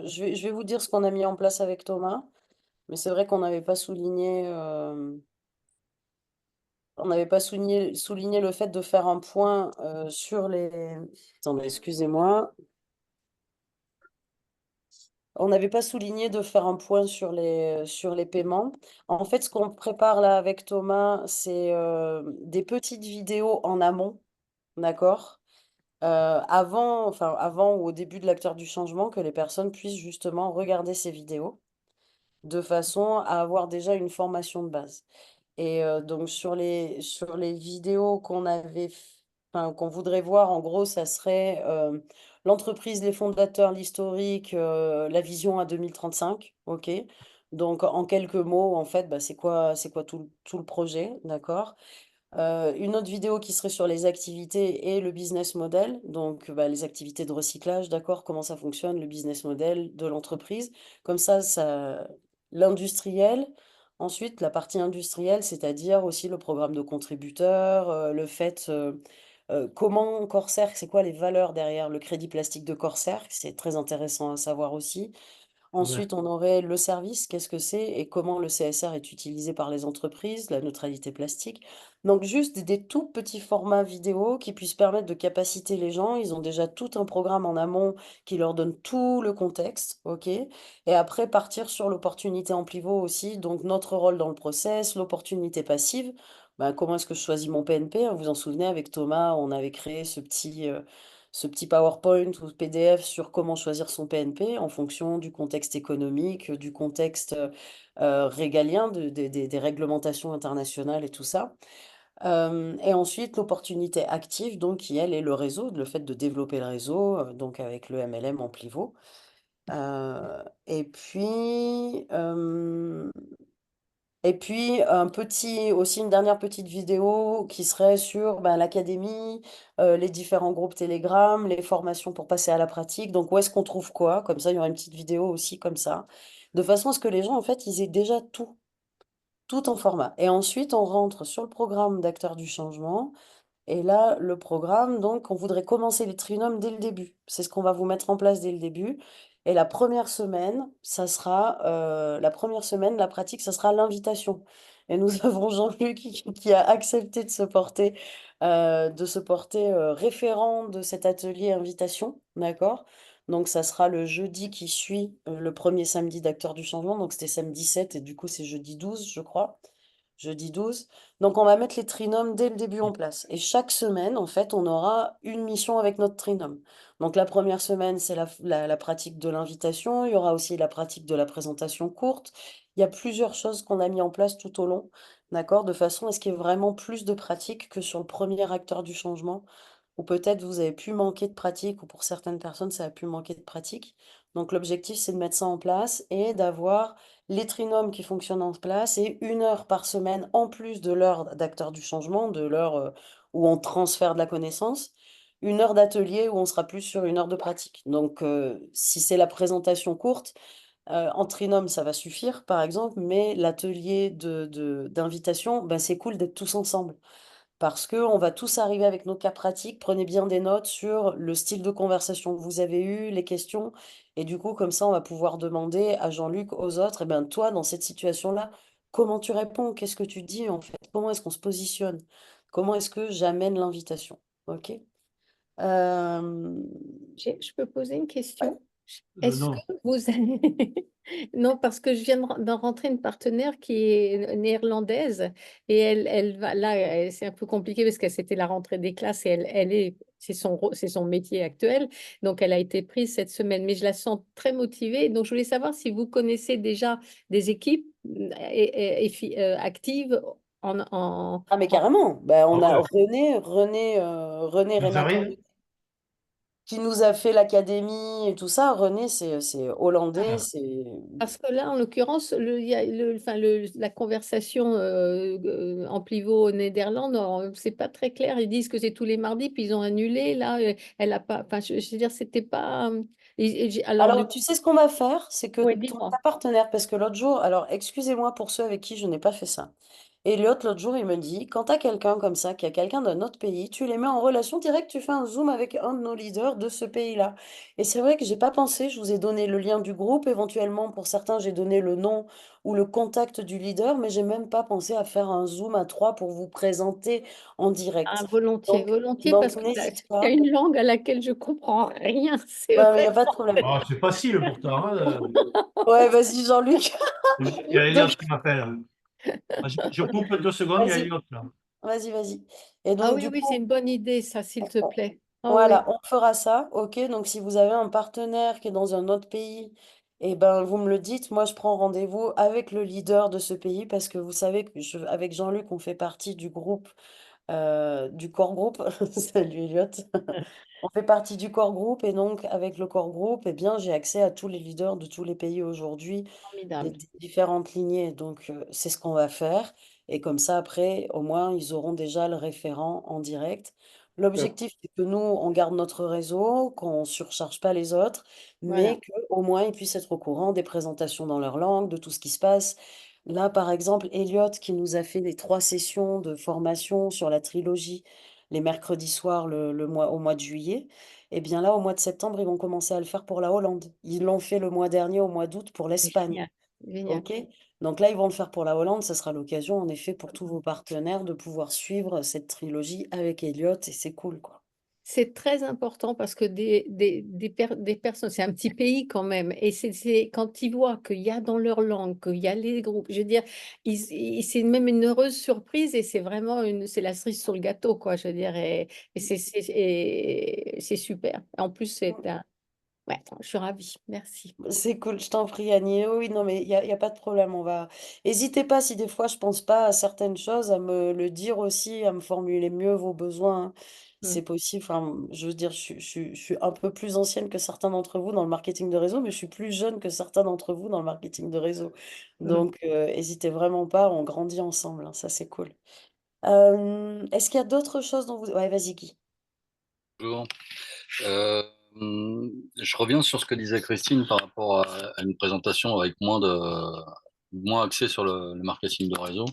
je vais vous dire ce qu'on a mis en place avec Thomas, mais c'est vrai qu'on n'avait pas souligné, on n'avait pas souligné le fait de faire un point sur les. Attendez, excusez-moi. On n'avait pas souligné de faire un point sur les paiements. En fait, ce qu'on prépare là avec Thomas, c'est des petites vidéos en amont, d'accord? Avant ou au début de l'acteur du changement, que les personnes puissent justement regarder ces vidéos de façon à avoir déjà une formation de base. Et donc sur les vidéos qu'on voudrait voir, en gros, ça serait l'entreprise, les fondateurs, l'historique, la vision à 2035, ok? Donc en quelques mots, en fait, bah, c'est quoi tout le projet, d'accord? Une autre vidéo qui serait sur les activités et le business model, donc bah, les activités de recyclage, d'accord, comment ça fonctionne, le business model de l'entreprise. Comme ça, l'industriel. Ensuite, la partie industrielle, c'est-à-dire aussi le programme de contributeurs, le fait, comment Corsair, c'est quoi les valeurs derrière le crédit plastique de Corsair, c'est très intéressant à savoir aussi.
Ouais.
Ensuite, on aurait le service, qu'est-ce que c'est et comment le CSR est utilisé par les entreprises, la neutralité plastique. Donc, juste des tout petits formats vidéo qui puissent permettre de capaciter les gens. Ils ont déjà tout un programme en amont qui leur donne tout le contexte, ok? Et après, partir sur l'opportunité en pivot aussi. Donc, notre rôle dans le process, l'opportunité passive. Ben, comment est-ce que je choisis mon PNP? Vous vous en souvenez, avec Thomas, on avait créé ce petit PowerPoint ou PDF sur comment choisir son PNP en fonction du contexte économique, du contexte régalien, des réglementations internationales et tout ça. Et ensuite, l'opportunité active, donc, qui, elle, est le réseau, le fait de développer le réseau, donc avec le MLM en pivot. Et puis, aussi une dernière petite vidéo qui serait sur ben, l'académie, les différents groupes Telegram, les formations pour passer à la pratique. Donc, où est-ce qu'on trouve quoi? Comme ça, il y aura une petite vidéo aussi comme ça. De façon à ce que les gens, en fait, ils aient déjà tout en format. Et ensuite, on rentre sur le programme d'acteurs du changement. Et là, le programme, donc, on voudrait commencer les trinômes dès le début. C'est ce qu'on va vous mettre en place dès le début. Et la première semaine, la pratique, ça sera l'invitation. Et nous avons Jean-Luc qui a accepté de se porter référent de cet atelier invitation, d'accord? Donc, ça sera le jeudi qui suit le premier samedi d'acteurs du changement. Donc, c'était samedi 7 et du coup, c'est jeudi 12, je crois. Jeudi 12. Donc, on va mettre les trinômes dès le début en place. Et chaque semaine, en fait, on aura une mission avec notre trinôme. Donc, la première semaine, c'est la pratique de l'invitation. Il y aura aussi la pratique de la présentation courte. Il y a plusieurs choses qu'on a mis en place tout au long, d'accord, de façon à ce qu'il y ait vraiment plus de pratique que sur le premier acteur du changement, ou peut-être vous avez pu manquer de pratique, ou pour certaines personnes, ça a pu manquer de pratique. Donc, l'objectif, c'est de mettre ça en place et d'avoir les trinômes qui fonctionnent en place et 1 heure par semaine, en plus de l'heure d'acteur du changement, de l'heure où on transfère de la connaissance, 1 heure d'atelier où on sera plus sur 1 heure de pratique. Donc, si c'est la présentation courte, en trinôme, ça va suffire, par exemple, mais l'atelier d'invitation, ben, c'est cool d'être tous ensemble parce qu'on va tous arriver avec nos cas pratiques. Prenez bien des notes sur le style de conversation que vous avez eu, les questions. Et du coup, comme ça, on va pouvoir demander à Jean-Luc, aux autres, eh ben, toi, dans cette situation-là, comment tu réponds? Qu'est-ce que tu dis en fait? Comment est-ce qu'on se positionne? Comment est-ce que j'amène l'invitation? OK? Euh,
Je peux poser une
ouais.
question? Est-ce que
Non.
vous avez... Non, parce que je viens d'en rentrer une partenaire qui est néerlandaise et elle va là, c'est un peu compliqué parce que c'était la rentrée des classes et c'est son métier actuel. Donc, elle a été prise cette semaine, mais je la sens très motivée. Donc, je voulais savoir si vous connaissez déjà des équipes actives
Ah, mais carrément. Ben,
Ah
on a
ouais,
René
Nazaré?
qui nous a fait l'académie et tout ça. René, c'est hollandais,
Ah,
c'est...
Parce que là, en l'occurrence, il y a enfin, la conversation en pivot au Néderlande, c'est pas très clair. Ils disent que c'est tous les mardis, puis ils ont annulé. Là, elle a pas. Enfin, je veux dire, c'était pas. Alors, du
Alors,
coup,
tu sais ce qu'on va faire, c'est que
ouais,
ta
dis-moi.
partenaire, parce que l'autre jour, alors excusez-moi pour ceux avec qui je n'ai pas fait ça. Elliot, l'autre jour, il me dit, quand tu as quelqu'un comme ça, qui a quelqu'un d'un autre pays, tu les mets en relation directe, tu fais un zoom avec un de nos leaders de ce pays-là. Et c'est vrai que j'ai pas pensé, je vous ai donné le lien du groupe, éventuellement pour certains, j'ai donné le nom ou le contact du leader, mais j'ai même pas pensé à faire un zoom à trois pour vous présenter en
Ah,
direct.
volontiers,
Donc,
volontiers,
donc
parce que là,
n'hésite
il y a
pas.
une langue à laquelle je comprends rien. C'est
Ouais, mais il
vrai.
n'y a pas de problème.
ah, c'est facile pourtant, hein.
Ouais, vas-y, Jean-Luc.
Il y a Elliot
Donc,
qui m'appelle. Ah, je coupe 2 secondes, il y a
vas-y.
Elliot là.
Vas-y, vas-y. Et
Ah
donc,
oui,
du
oui, c'est
coup,
une bonne idée, ça, s'il te plaît. Ah oui,
voilà,
oui.
on fera ça. OK. Donc, si vous avez un partenaire qui est dans un autre pays, eh ben, vous me le dites. Moi, je prends rendez-vous avec le leader de ce pays parce que vous savez que avec Jean-Luc, on fait partie du groupe, du core groupe. Salut, Elliot. On fait partie du core group et donc avec le core group, eh bien, j'ai accès à tous les leaders de tous les pays aujourd'hui,
Formidable.
des différentes lignées. Donc, c'est ce qu'on va faire. Et comme ça, après, au moins, ils auront déjà le référent en direct. L'objectif, c'est que nous, on garde notre réseau, qu'on ne surcharge pas les autres,
Voilà.
mais qu'au moins, ils puissent être au courant des présentations dans leur langue, de tout ce qui se passe. Là, par exemple, Elliot, qui nous a fait les 3 sessions de formation sur la trilogie les mercredis soirs au mois de juillet, eh bien là, au mois de septembre, ils vont commencer à le faire pour la Hollande. Ils l'ont fait le mois dernier, au mois d'août, pour
C'est
l'Espagne.
génial. Génial.
OK? Donc là, ils vont le faire pour la Hollande. Ça sera l'occasion, en effet, pour tous vos partenaires de pouvoir suivre cette trilogie avec Elliot et c'est cool, quoi.
C'est très important parce que des personnes, c'est un petit pays quand même, et quand ils voient qu'il y a dans leur langue, qu'il y a les groupes, je veux dire, c'est même une heureuse surprise et c'est vraiment c'est la cerise sur le gâteau, quoi, je veux dire, et c'est super. En plus, ouais, je suis ravie, merci.
C'est cool, je t'en prie, Annie. Oui, non, mais il y a pas de problème. N'hésitez pas, si des fois je pense pas à certaines choses, à me le dire aussi, à me formuler mieux vos besoins, hein.
Mm.
C'est possible. Enfin, je veux dire, je suis un peu plus ancienne que certains d'entre vous dans le marketing de réseau, mais je suis plus jeune que certains d'entre vous dans le marketing de réseau.
Mm.
Donc, n'hésitez vraiment pas, on grandit ensemble, hein, ça c'est cool. Est-ce qu'il y a d'autres choses dont vous... Ouais, vas-y, Guy.
Bonjour. Euh, je reviens sur ce que disait Christine par rapport à une présentation avec moins axée sur le marketing de réseau.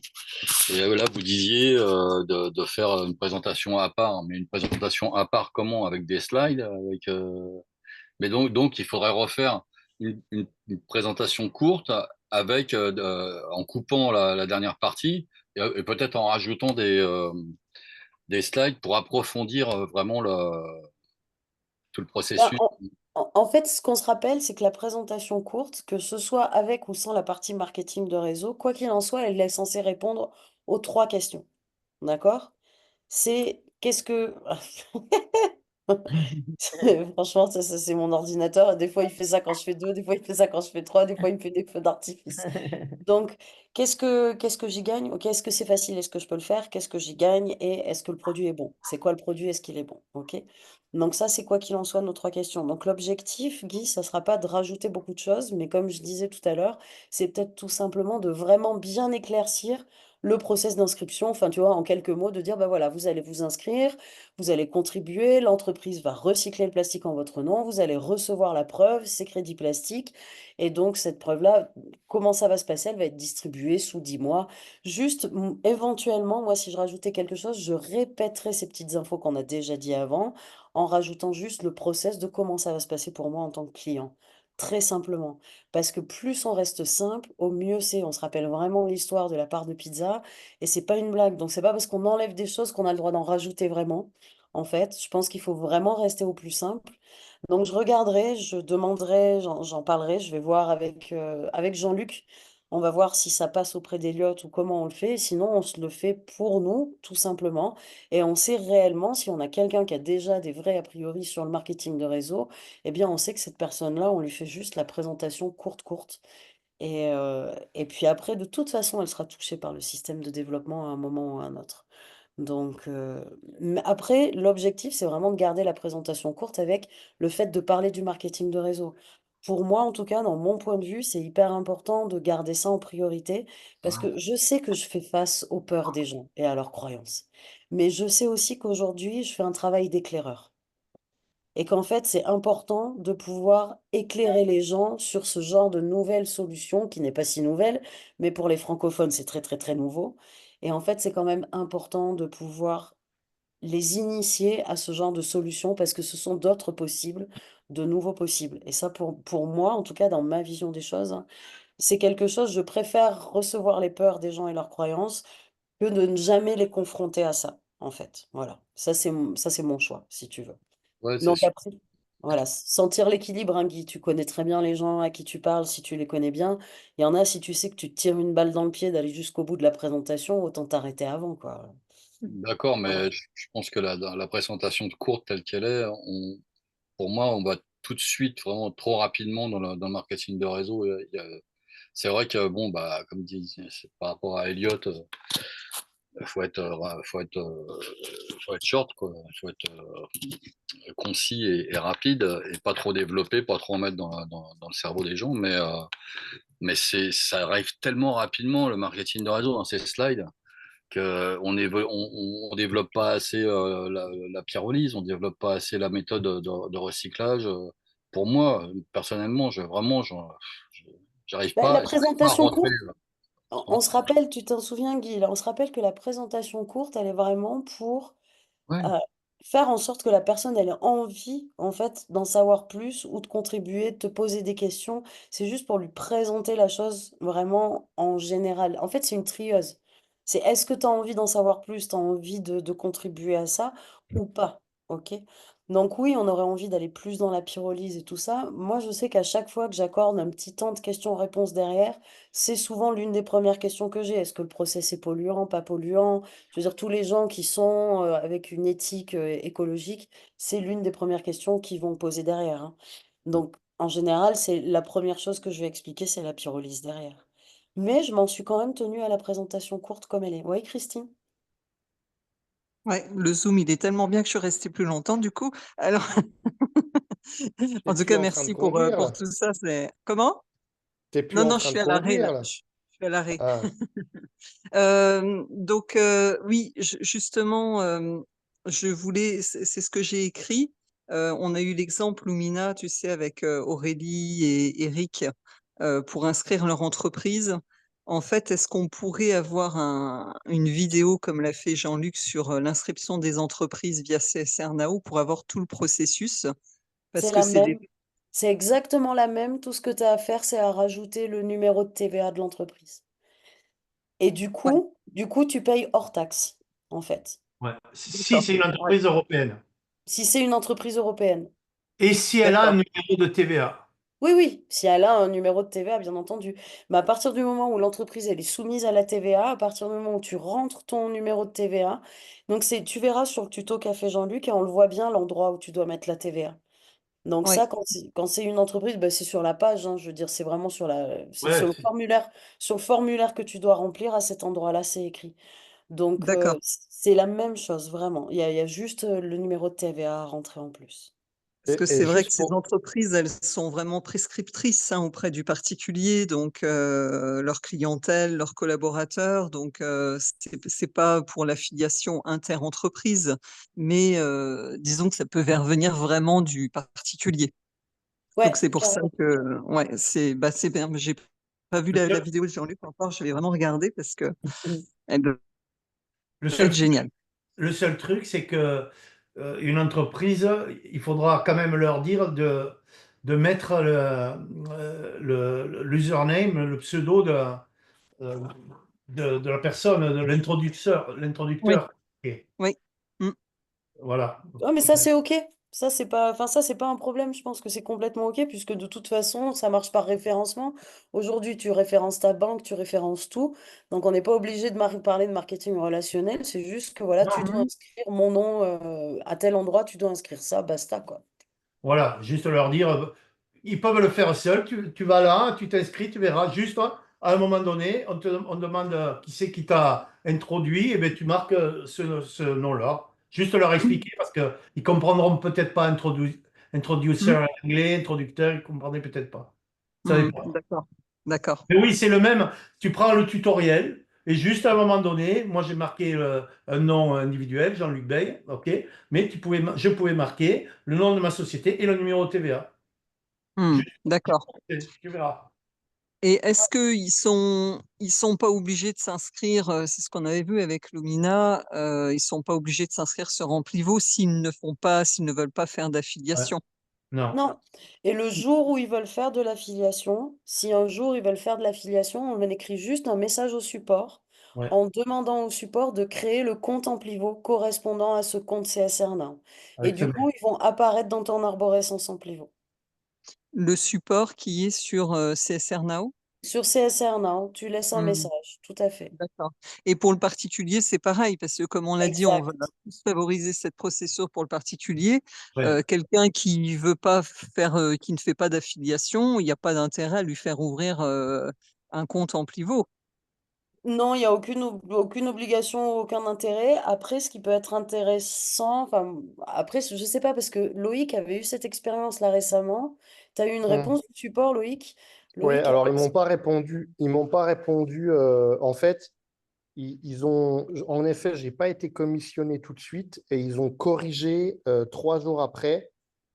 Et là, vous disiez de faire une présentation à part, mais une présentation à part comment? Avec des slides, mais donc il faudrait refaire une présentation courte avec en coupant la dernière partie et peut-être en rajoutant des slides pour approfondir vraiment tout le
Ben,
processus.
en fait, ce qu'on se rappelle, c'est que la présentation courte, que ce soit avec ou sans la partie marketing de réseau, quoi qu'il en soit, elle est censée répondre aux 3 questions. D'accord? C'est qu'est-ce que... Franchement, ça, c'est mon ordinateur. Des fois, il fait ça quand je fais deux, des fois, il fait ça quand je fais trois, des fois, il me fait des feux d'artifice. Donc, qu'est-ce que j'y gagne? Ok, est-ce que c'est facile? Est-ce que je peux le faire? Qu'est-ce que j'y gagne? Et est-ce que le produit est bon? C'est quoi le produit? Est-ce qu'il est bon? Ok? Donc ça, c'est quoi qu'il en soit nos 3 questions. Donc l'objectif, Guy, ça sera pas de rajouter beaucoup de choses, mais comme je disais tout à l'heure, c'est peut-être tout simplement de vraiment bien éclaircir le process d'inscription. Enfin, tu vois, en quelques mots, de dire, bah voilà, vous allez vous inscrire, vous allez contribuer, l'entreprise va recycler le plastique en votre nom, vous allez recevoir la preuve, c'est crédit plastique. Et donc, cette preuve-là, comment ça va se passer? Elle va être distribuée sous 10 mois. Juste, éventuellement, moi, si je rajoutais quelque chose, je répéterais ces petites infos qu'on a déjà dit avant, en rajoutant juste le process de comment ça va se passer pour moi en tant que client. Très simplement. Parce que plus on reste simple, au mieux c'est. On se rappelle vraiment l'histoire de la part de pizza. Et c'est pas une blague. Donc, c'est pas parce qu'on enlève des choses qu'on a le droit d'en rajouter vraiment. En fait, je pense qu'il faut vraiment rester au plus simple. Donc, je regarderai, je demanderai, j'en parlerai, je vais voir avec Jean-Luc. On va voir si ça passe auprès d'Eliott ou comment on le fait. Sinon, on se le fait pour nous, tout simplement. Et on sait réellement, si on a quelqu'un qui a déjà des vrais a priori sur le marketing de réseau, eh bien, on sait que cette personne-là, on lui fait juste la présentation courte, courte. Et puis après, de toute façon, elle sera touchée par le système de développement à un moment ou à un autre. Donc, mais après, l'objectif, c'est vraiment de garder la présentation courte avec le fait de parler du marketing de réseau. Pour moi, en tout cas, dans mon point de vue, c'est hyper important de garder ça en priorité parce que je sais que je fais face aux peurs des gens et à leurs croyances. Mais je sais aussi qu'aujourd'hui, je fais un travail d'éclaireur et qu'en fait, c'est important de pouvoir éclairer les gens sur ce genre de nouvelle solution qui n'est pas si nouvelle, mais pour les francophones, c'est très, très, très nouveau. Et en fait, c'est quand même important de pouvoir les initier à ce genre de solution parce que ce sont d'autres possibles, de nouveaux possibles. Et ça, pour moi, en tout cas, dans ma vision des choses, hein, c'est quelque chose, je préfère recevoir les peurs des gens et leurs croyances que de ne jamais les confronter à ça, en fait. Voilà. Ça, c'est mon choix, si tu veux.
Ouais, c'est
Donc
sûr.
après, voilà, sentir l'équilibre, hein, Guy. Tu connais très bien les gens à qui tu parles, si tu les connais bien. Il y en a, si tu sais que tu te tires une balle dans le pied d'aller jusqu'au bout de la présentation, autant t'arrêter avant, quoi.
D'accord,
Voilà.
mais je pense que la présentation courte telle qu'elle est, pour moi, on va tout de suite, vraiment trop rapidement dans le marketing de réseau. C'est vrai que, bon, bah, comme dit, c'est par rapport à Elliott, faut être, faut être short, quoi. Faut être concis et rapide et pas trop développé, pas trop en mettre dans le cerveau des gens. Mais ça arrive tellement rapidement, le marketing de réseau, dans ces slides, qu'on développe pas assez la pyrolyse, on développe pas assez la méthode de recyclage. Pour moi, personnellement, j'arrive
Bah, la
j'arrive pas à
présentation
rentrer.
courte, on se rappelle, tu t'en souviens, Guy, là, on se rappelle que la présentation courte, elle est vraiment pour
Ouais.
euh, faire en sorte que la personne elle ait envie, en fait, d'en savoir plus ou de contribuer, de te poser des questions. C'est juste pour lui présenter la chose vraiment en général. En fait, c'est une trieuse. C'est est-ce que tu as envie d'en savoir plus, tu as envie de contribuer à ça ou pas? OK? Donc oui, on aurait envie d'aller plus dans la pyrolyse et tout ça. Moi, je sais qu'à chaque fois que j'accorde un petit temps de questions-réponses derrière, c'est souvent l'une des premières questions que j'ai. Est-ce que le process est polluant, pas polluant? Je veux dire, tous les gens qui sont avec une éthique écologique, c'est l'une des premières questions qu'ils vont poser derrière, hein. Donc, en général, c'est la première chose que je vais expliquer, c'est la pyrolyse derrière. Mais je m'en suis quand même tenue à la présentation courte comme elle est. Oui, Christine?
Ouais, le Zoom, il est tellement bien que je suis restée plus longtemps du coup. Alors, en tout
T'es-tu
cas,
en train de
merci
conduire,
pour
là?
tout ça. C'est comment?
T'es plus
Non,
en
non, je
train de
suis à l'arrêt là.
conduire, là?
Je suis à l'arrêt.
Ah,
Donc, oui, justement, je voulais, c'est ce que j'ai écrit. On a eu l'exemple, Lumina, tu sais, avec Aurélie et Eric, pour inscrire leur entreprise. En fait, est-ce qu'on pourrait avoir une vidéo comme l'a fait Jean-Luc sur l'inscription des entreprises via CSR Now pour avoir tout le processus?
c'est
Parce que
la
c'est des...
même. C'est exactement la même. Tout ce que tu as à faire, c'est à rajouter le numéro de TVA de l'entreprise. Et
Ouais,
du coup, tu payes hors taxe, en fait.
Ouais. Si
d'accord.
c'est une
Ouais.
entreprise européenne.
Si c'est une entreprise européenne.
Et si elle a un
D'accord.
numéro de TVA.
Oui, oui, si elle a un numéro de TVA, bien entendu. Mais à partir du moment où l'entreprise elle est soumise à la TVA, à partir du moment où tu rentres ton numéro de TVA, donc tu verras sur le tuto qu'a fait Jean-Luc et on le voit bien l'endroit où tu dois mettre la TVA. Donc
Oui,
ça, quand c'est une entreprise, bah, c'est sur la page, hein, je veux dire, c'est vraiment c'est
Ouais,
sur le formulaire que tu dois remplir à cet endroit-là, c'est écrit. Donc
d'accord.
c'est la même chose, vraiment. Il y a juste le numéro de TVA à rentrer en plus.
Parce que
et
c'est vrai que
juste
ces
pour,
entreprises, elles sont vraiment prescriptrices hein, auprès du particulier, donc leur clientèle, leurs collaborateurs. Donc c'est pas pour l'affiliation inter-entreprise, mais disons que ça peut venir vraiment du particulier. Donc
Ouais,
c'est pour ça
carrément.
que ouais, c'est bien. J'ai pas vu
le
la
seul,
vidéo de Jean-Luc encore, je vais vraiment regarder parce que elle doit
le
être
seul
géniale.
Le seul truc, c'est que une entreprise, il faudra quand même leur dire de mettre l'username, le pseudo euh, de la personne, de
Oui,
l'introducteur. Et
oui. Mm.
voilà.
Oh, mais ça, c'est OK. Ça, c'est pas, enfin, ça, c'est pas un problème. Je pense que c'est complètement OK, puisque de toute façon, ça marche par référencement. Aujourd'hui, tu références ta banque, tu références tout. Donc, on n'est pas obligé de parler de marketing relationnel. C'est juste que, voilà, tu dois
Non,
inscrire mon nom à tel endroit, tu dois inscrire ça, basta, quoi.
voilà, juste leur dire, ils peuvent le faire seuls. Tu vas là, tu t'inscris, tu verras juste, hein, à un moment donné, on demande qui c'est qui t'a introduit, et bien tu marques ce nom-là. Juste leur expliquer parce qu'ils comprendront peut-être pas introducer en anglais, introducteur, ils comprendraient peut-être pas. Ça dépend.
D'accord, d'accord.
Mais oui, c'est le même. Tu prends le tutoriel et juste à un moment donné, moi j'ai marqué un nom individuel, Jean-Luc Bey, ok, mais je pouvais marquer le nom de ma société et le numéro de TVA.
D'accord.
Tu verras.
Et est-ce qu'ils sont pas obligés de s'inscrire, c'est ce qu'on avait vu avec Lumina, ils sont pas obligés de s'inscrire sur Amplivo s'ils ne veulent pas faire
Ouais.
d'affiliation.
Non.
Non. Et le jour où ils veulent faire de l'affiliation, si un jour ils veulent faire de l'affiliation, on écrit juste un message au support
Ouais.
en demandant au support de créer le compte Amplivo correspondant à ce compte CSR Now. Et
Avec ce
du coup, ils vont apparaître dans ton arborescence Amplivo.
Le support qui est sur CSR Now?
Sur CSR Now, tu laisses un message, tout à fait.
D'accord. Et pour le particulier, c'est pareil, parce que comme on l'a dit, on va
Exact.
tous favoriser cette procédure pour le particulier.
Ouais.
Quelqu'un qui veut pas faire, qui ne fait pas d'affiliation, il n'y a pas d'intérêt à lui faire ouvrir un compte Amplivo.
Non, il n'y a aucune obligation, aucun intérêt. Après, ce qui peut être intéressant, enfin, après, je ne sais pas, parce que Loïc avait eu cette expérience-là récemment. Tu as eu une réponse du support, Loïc?
Ouais,
Loïc,
alors ils m'ont pas répondu. Ils m'ont pas répondu. En fait, ils ont. En effet, j'ai pas été commissionné tout de suite et ils ont corrigé 3 jours après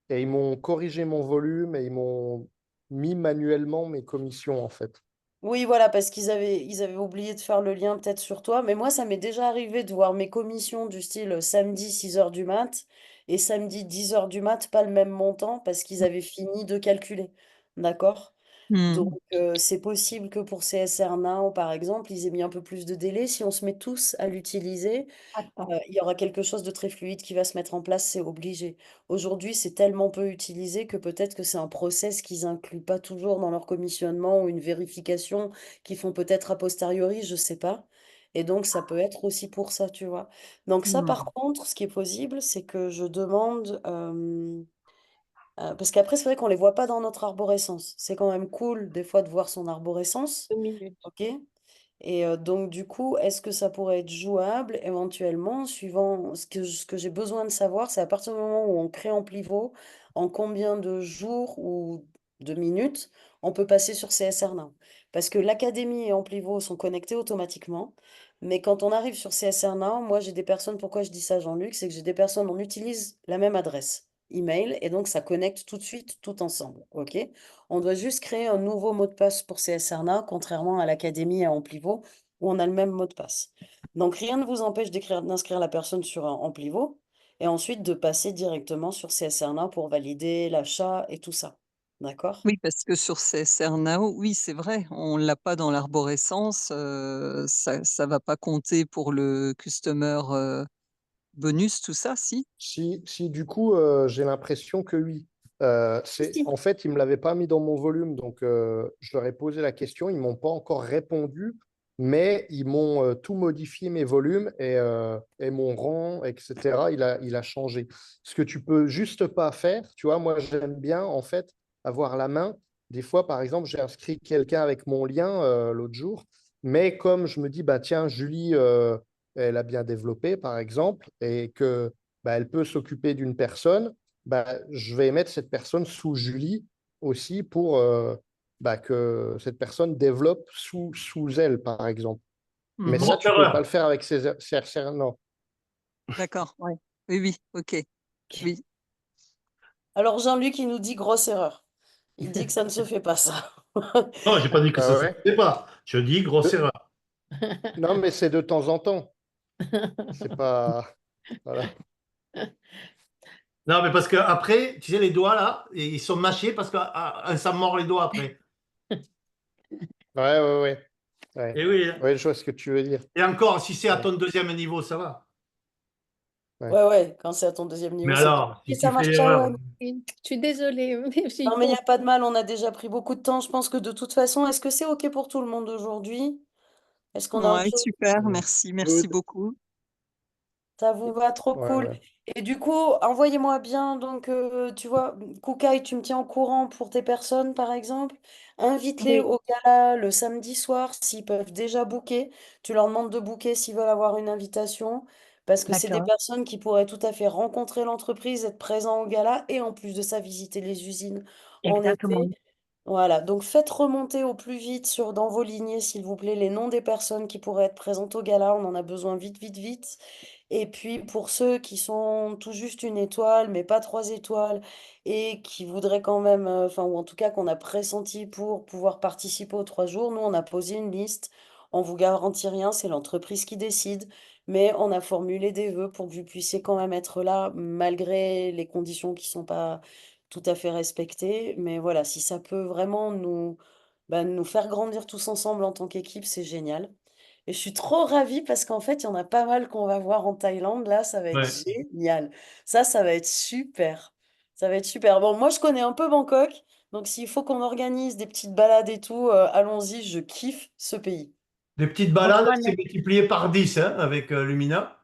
et ils m'ont corrigé mon volume et ils m'ont mis manuellement mes commissions en fait.
oui, voilà, parce ils avaient oublié de faire le lien peut-être sur toi. Mais moi, ça m'est déjà arrivé de voir mes commissions du style samedi 6 h du mat et samedi 10 h du mat, pas le même montant parce qu'ils avaient fini de calculer. D'accord? Donc, c'est possible que pour CSR Now, par exemple, ils aient mis un peu plus de délai. Si on se met tous à l'utiliser, il y aura quelque chose de très fluide qui va se mettre en place, c'est obligé. Aujourd'hui, c'est tellement peu utilisé que peut-être que c'est un process qu'ils incluent pas toujours dans leur commissionnement ou une vérification qu'ils font peut-être a posteriori, je sais pas. Et donc, ça peut être aussi pour ça, tu vois. Donc ça, par contre, ce qui est possible, c'est que je demande, parce qu'après, c'est vrai qu'on les voit pas dans notre arborescence. C'est quand même cool, des fois, de voir son arborescence.
2 minutes.
OK? Et donc, du coup, est-ce que ça pourrait être jouable éventuellement, suivant ce que j'ai besoin de savoir, c'est à partir du moment où on crée Amplivo, en combien de jours ou de minutes on peut passer sur CSR Now. Parce que l'Académie et Amplivo sont connectés automatiquement, mais quand on arrive sur CSR Now, moi j'ai des personnes, pourquoi je dis ça Jean-Luc, c'est que j'ai des personnes, on utilise la même adresse email et donc ça connecte tout de suite, tout ensemble, ok? On doit juste créer un nouveau mot de passe pour CSR Now, contrairement à l'Académie et à Amplivo, où on a le même mot de passe. Donc rien ne vous empêche d'inscrire la personne sur un Amplivo et ensuite de passer directement sur CSR Now pour valider l'achat et tout ça. D'accord?
Oui, parce que sur CSR Now, oui, c'est vrai, on l'a pas dans l'arborescence, ça va pas compter pour le customer bonus, tout ça, si?
Si du coup, j'ai l'impression que oui.
Si.
En fait, ils ne me l'avaient pas mis dans mon volume, donc je leur ai posé la question, ils ne m'ont pas encore répondu, mais ils m'ont tout modifié mes volumes et mon rang, etc. Il a changé. Ce que tu peux juste pas faire, tu vois, moi j'aime bien en fait avoir la main. Des fois, par exemple, j'ai inscrit quelqu'un avec mon lien l'autre jour, mais comme je me dis, bah tiens, Julie, elle a bien développé, par exemple, et que bah, elle peut s'occuper d'une personne, bah, je vais mettre cette personne sous Julie aussi pour bah, que cette personne développe sous elle, par exemple. Mais ça, tu ne peux pas le faire avec CSR, non.
D'accord, ouais. Oui, oui, ok. Oui.
Alors Jean-Luc, il nous dit grosse erreur. Il dit que ça ne se fait pas ça.
Non, je n'ai pas dit que
Ah
ça ne se
ouais.
fait pas. Je dis grosse erreur.
Non, mais c'est de temps en temps. C'est pas. Voilà.
Non, mais parce que après, tu sais, les doigts là, ils sont mâchés parce que ça mord les doigts après.
Ouais.
Et oui, hein.
Ouais, je vois ce que tu veux dire.
Et encore, si c'est à ton deuxième niveau, ça va.
Ouais, quand c'est à ton deuxième niveau,
Mais
c'est
alors,
Et
si
ça
tu fais
marche, ciao,
l'erreur.
Anne.
Je suis désolée, mais
Non, mais il n'y a pas de mal, on a déjà pris beaucoup de temps. Je pense que de toute façon, est-ce que c'est OK pour tout le monde aujourd'hui? Est-ce qu'on a autre
Ouais,
chose?
super, merci
Good.
beaucoup.
Ça vous va, trop
Ouais,
cool.
ouais.
Et du coup, envoyez-moi bien, donc, tu vois, Koukaï, tu me tiens au courant pour tes personnes, par exemple. Invite-les
Oui,
au gala le samedi soir, s'ils peuvent déjà booker. Tu leur demandes de booker s'ils veulent avoir une invitation, parce que c'est des
d'accord,
personnes qui pourraient tout à fait rencontrer l'entreprise, être présents au gala, et en plus de ça, visiter les usines en
exactement.
été. Voilà, donc faites remonter au plus vite dans vos lignées, s'il vous plaît, les noms des personnes qui pourraient être présentes au gala. On en a besoin vite, vite, vite. Et puis pour ceux qui sont tout juste une étoile, mais pas trois étoiles, et qui voudraient quand même, enfin, ou en tout cas qu'on a pressenti pour pouvoir participer aux 3 jours, nous on a posé une liste. On vous garantit rien, c'est l'entreprise qui décide, mais on a formulé des vœux pour que vous puissiez quand même être là, malgré les conditions qui sont pas tout à fait respectées. Mais voilà, si ça peut vraiment nous faire grandir tous ensemble en tant qu'équipe, c'est génial. Et je suis trop ravie parce qu'en fait, il y en a pas mal qu'on va voir en Thaïlande. Là, ça va être
Ouais.
génial. Ça va être super. Ça va être super. Bon, moi, je connais un peu Bangkok. Donc, s'il faut qu'on organise des petites balades et tout, allons-y. Je kiffe ce pays.
Des petites
Bon,
balades,
voilà.
c'est multiplié par 10 hein, avec Lumina.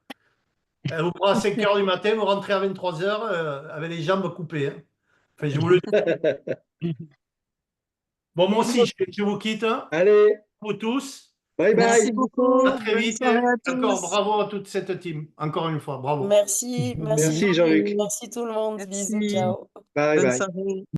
Elle vous prend à 5 heures du matin, vous rentrez à 23 heures avec les jambes coupées, hein. Enfin, je vous le dis. Bon, moi aussi, je vous quitte, hein.
Allez,
Vous tous.
bye
Merci
bye.
À
beaucoup.
très
Bonne
vite.
soirée à
Encore
tous.
bravo à toute cette team. Encore une fois, bravo.
Merci, merci
Merci
Jean-Luc.
Jean-Luc.
Merci tout le monde. Bisous,
Merci.
ciao.
Bye
Bonne
bye.
soirée.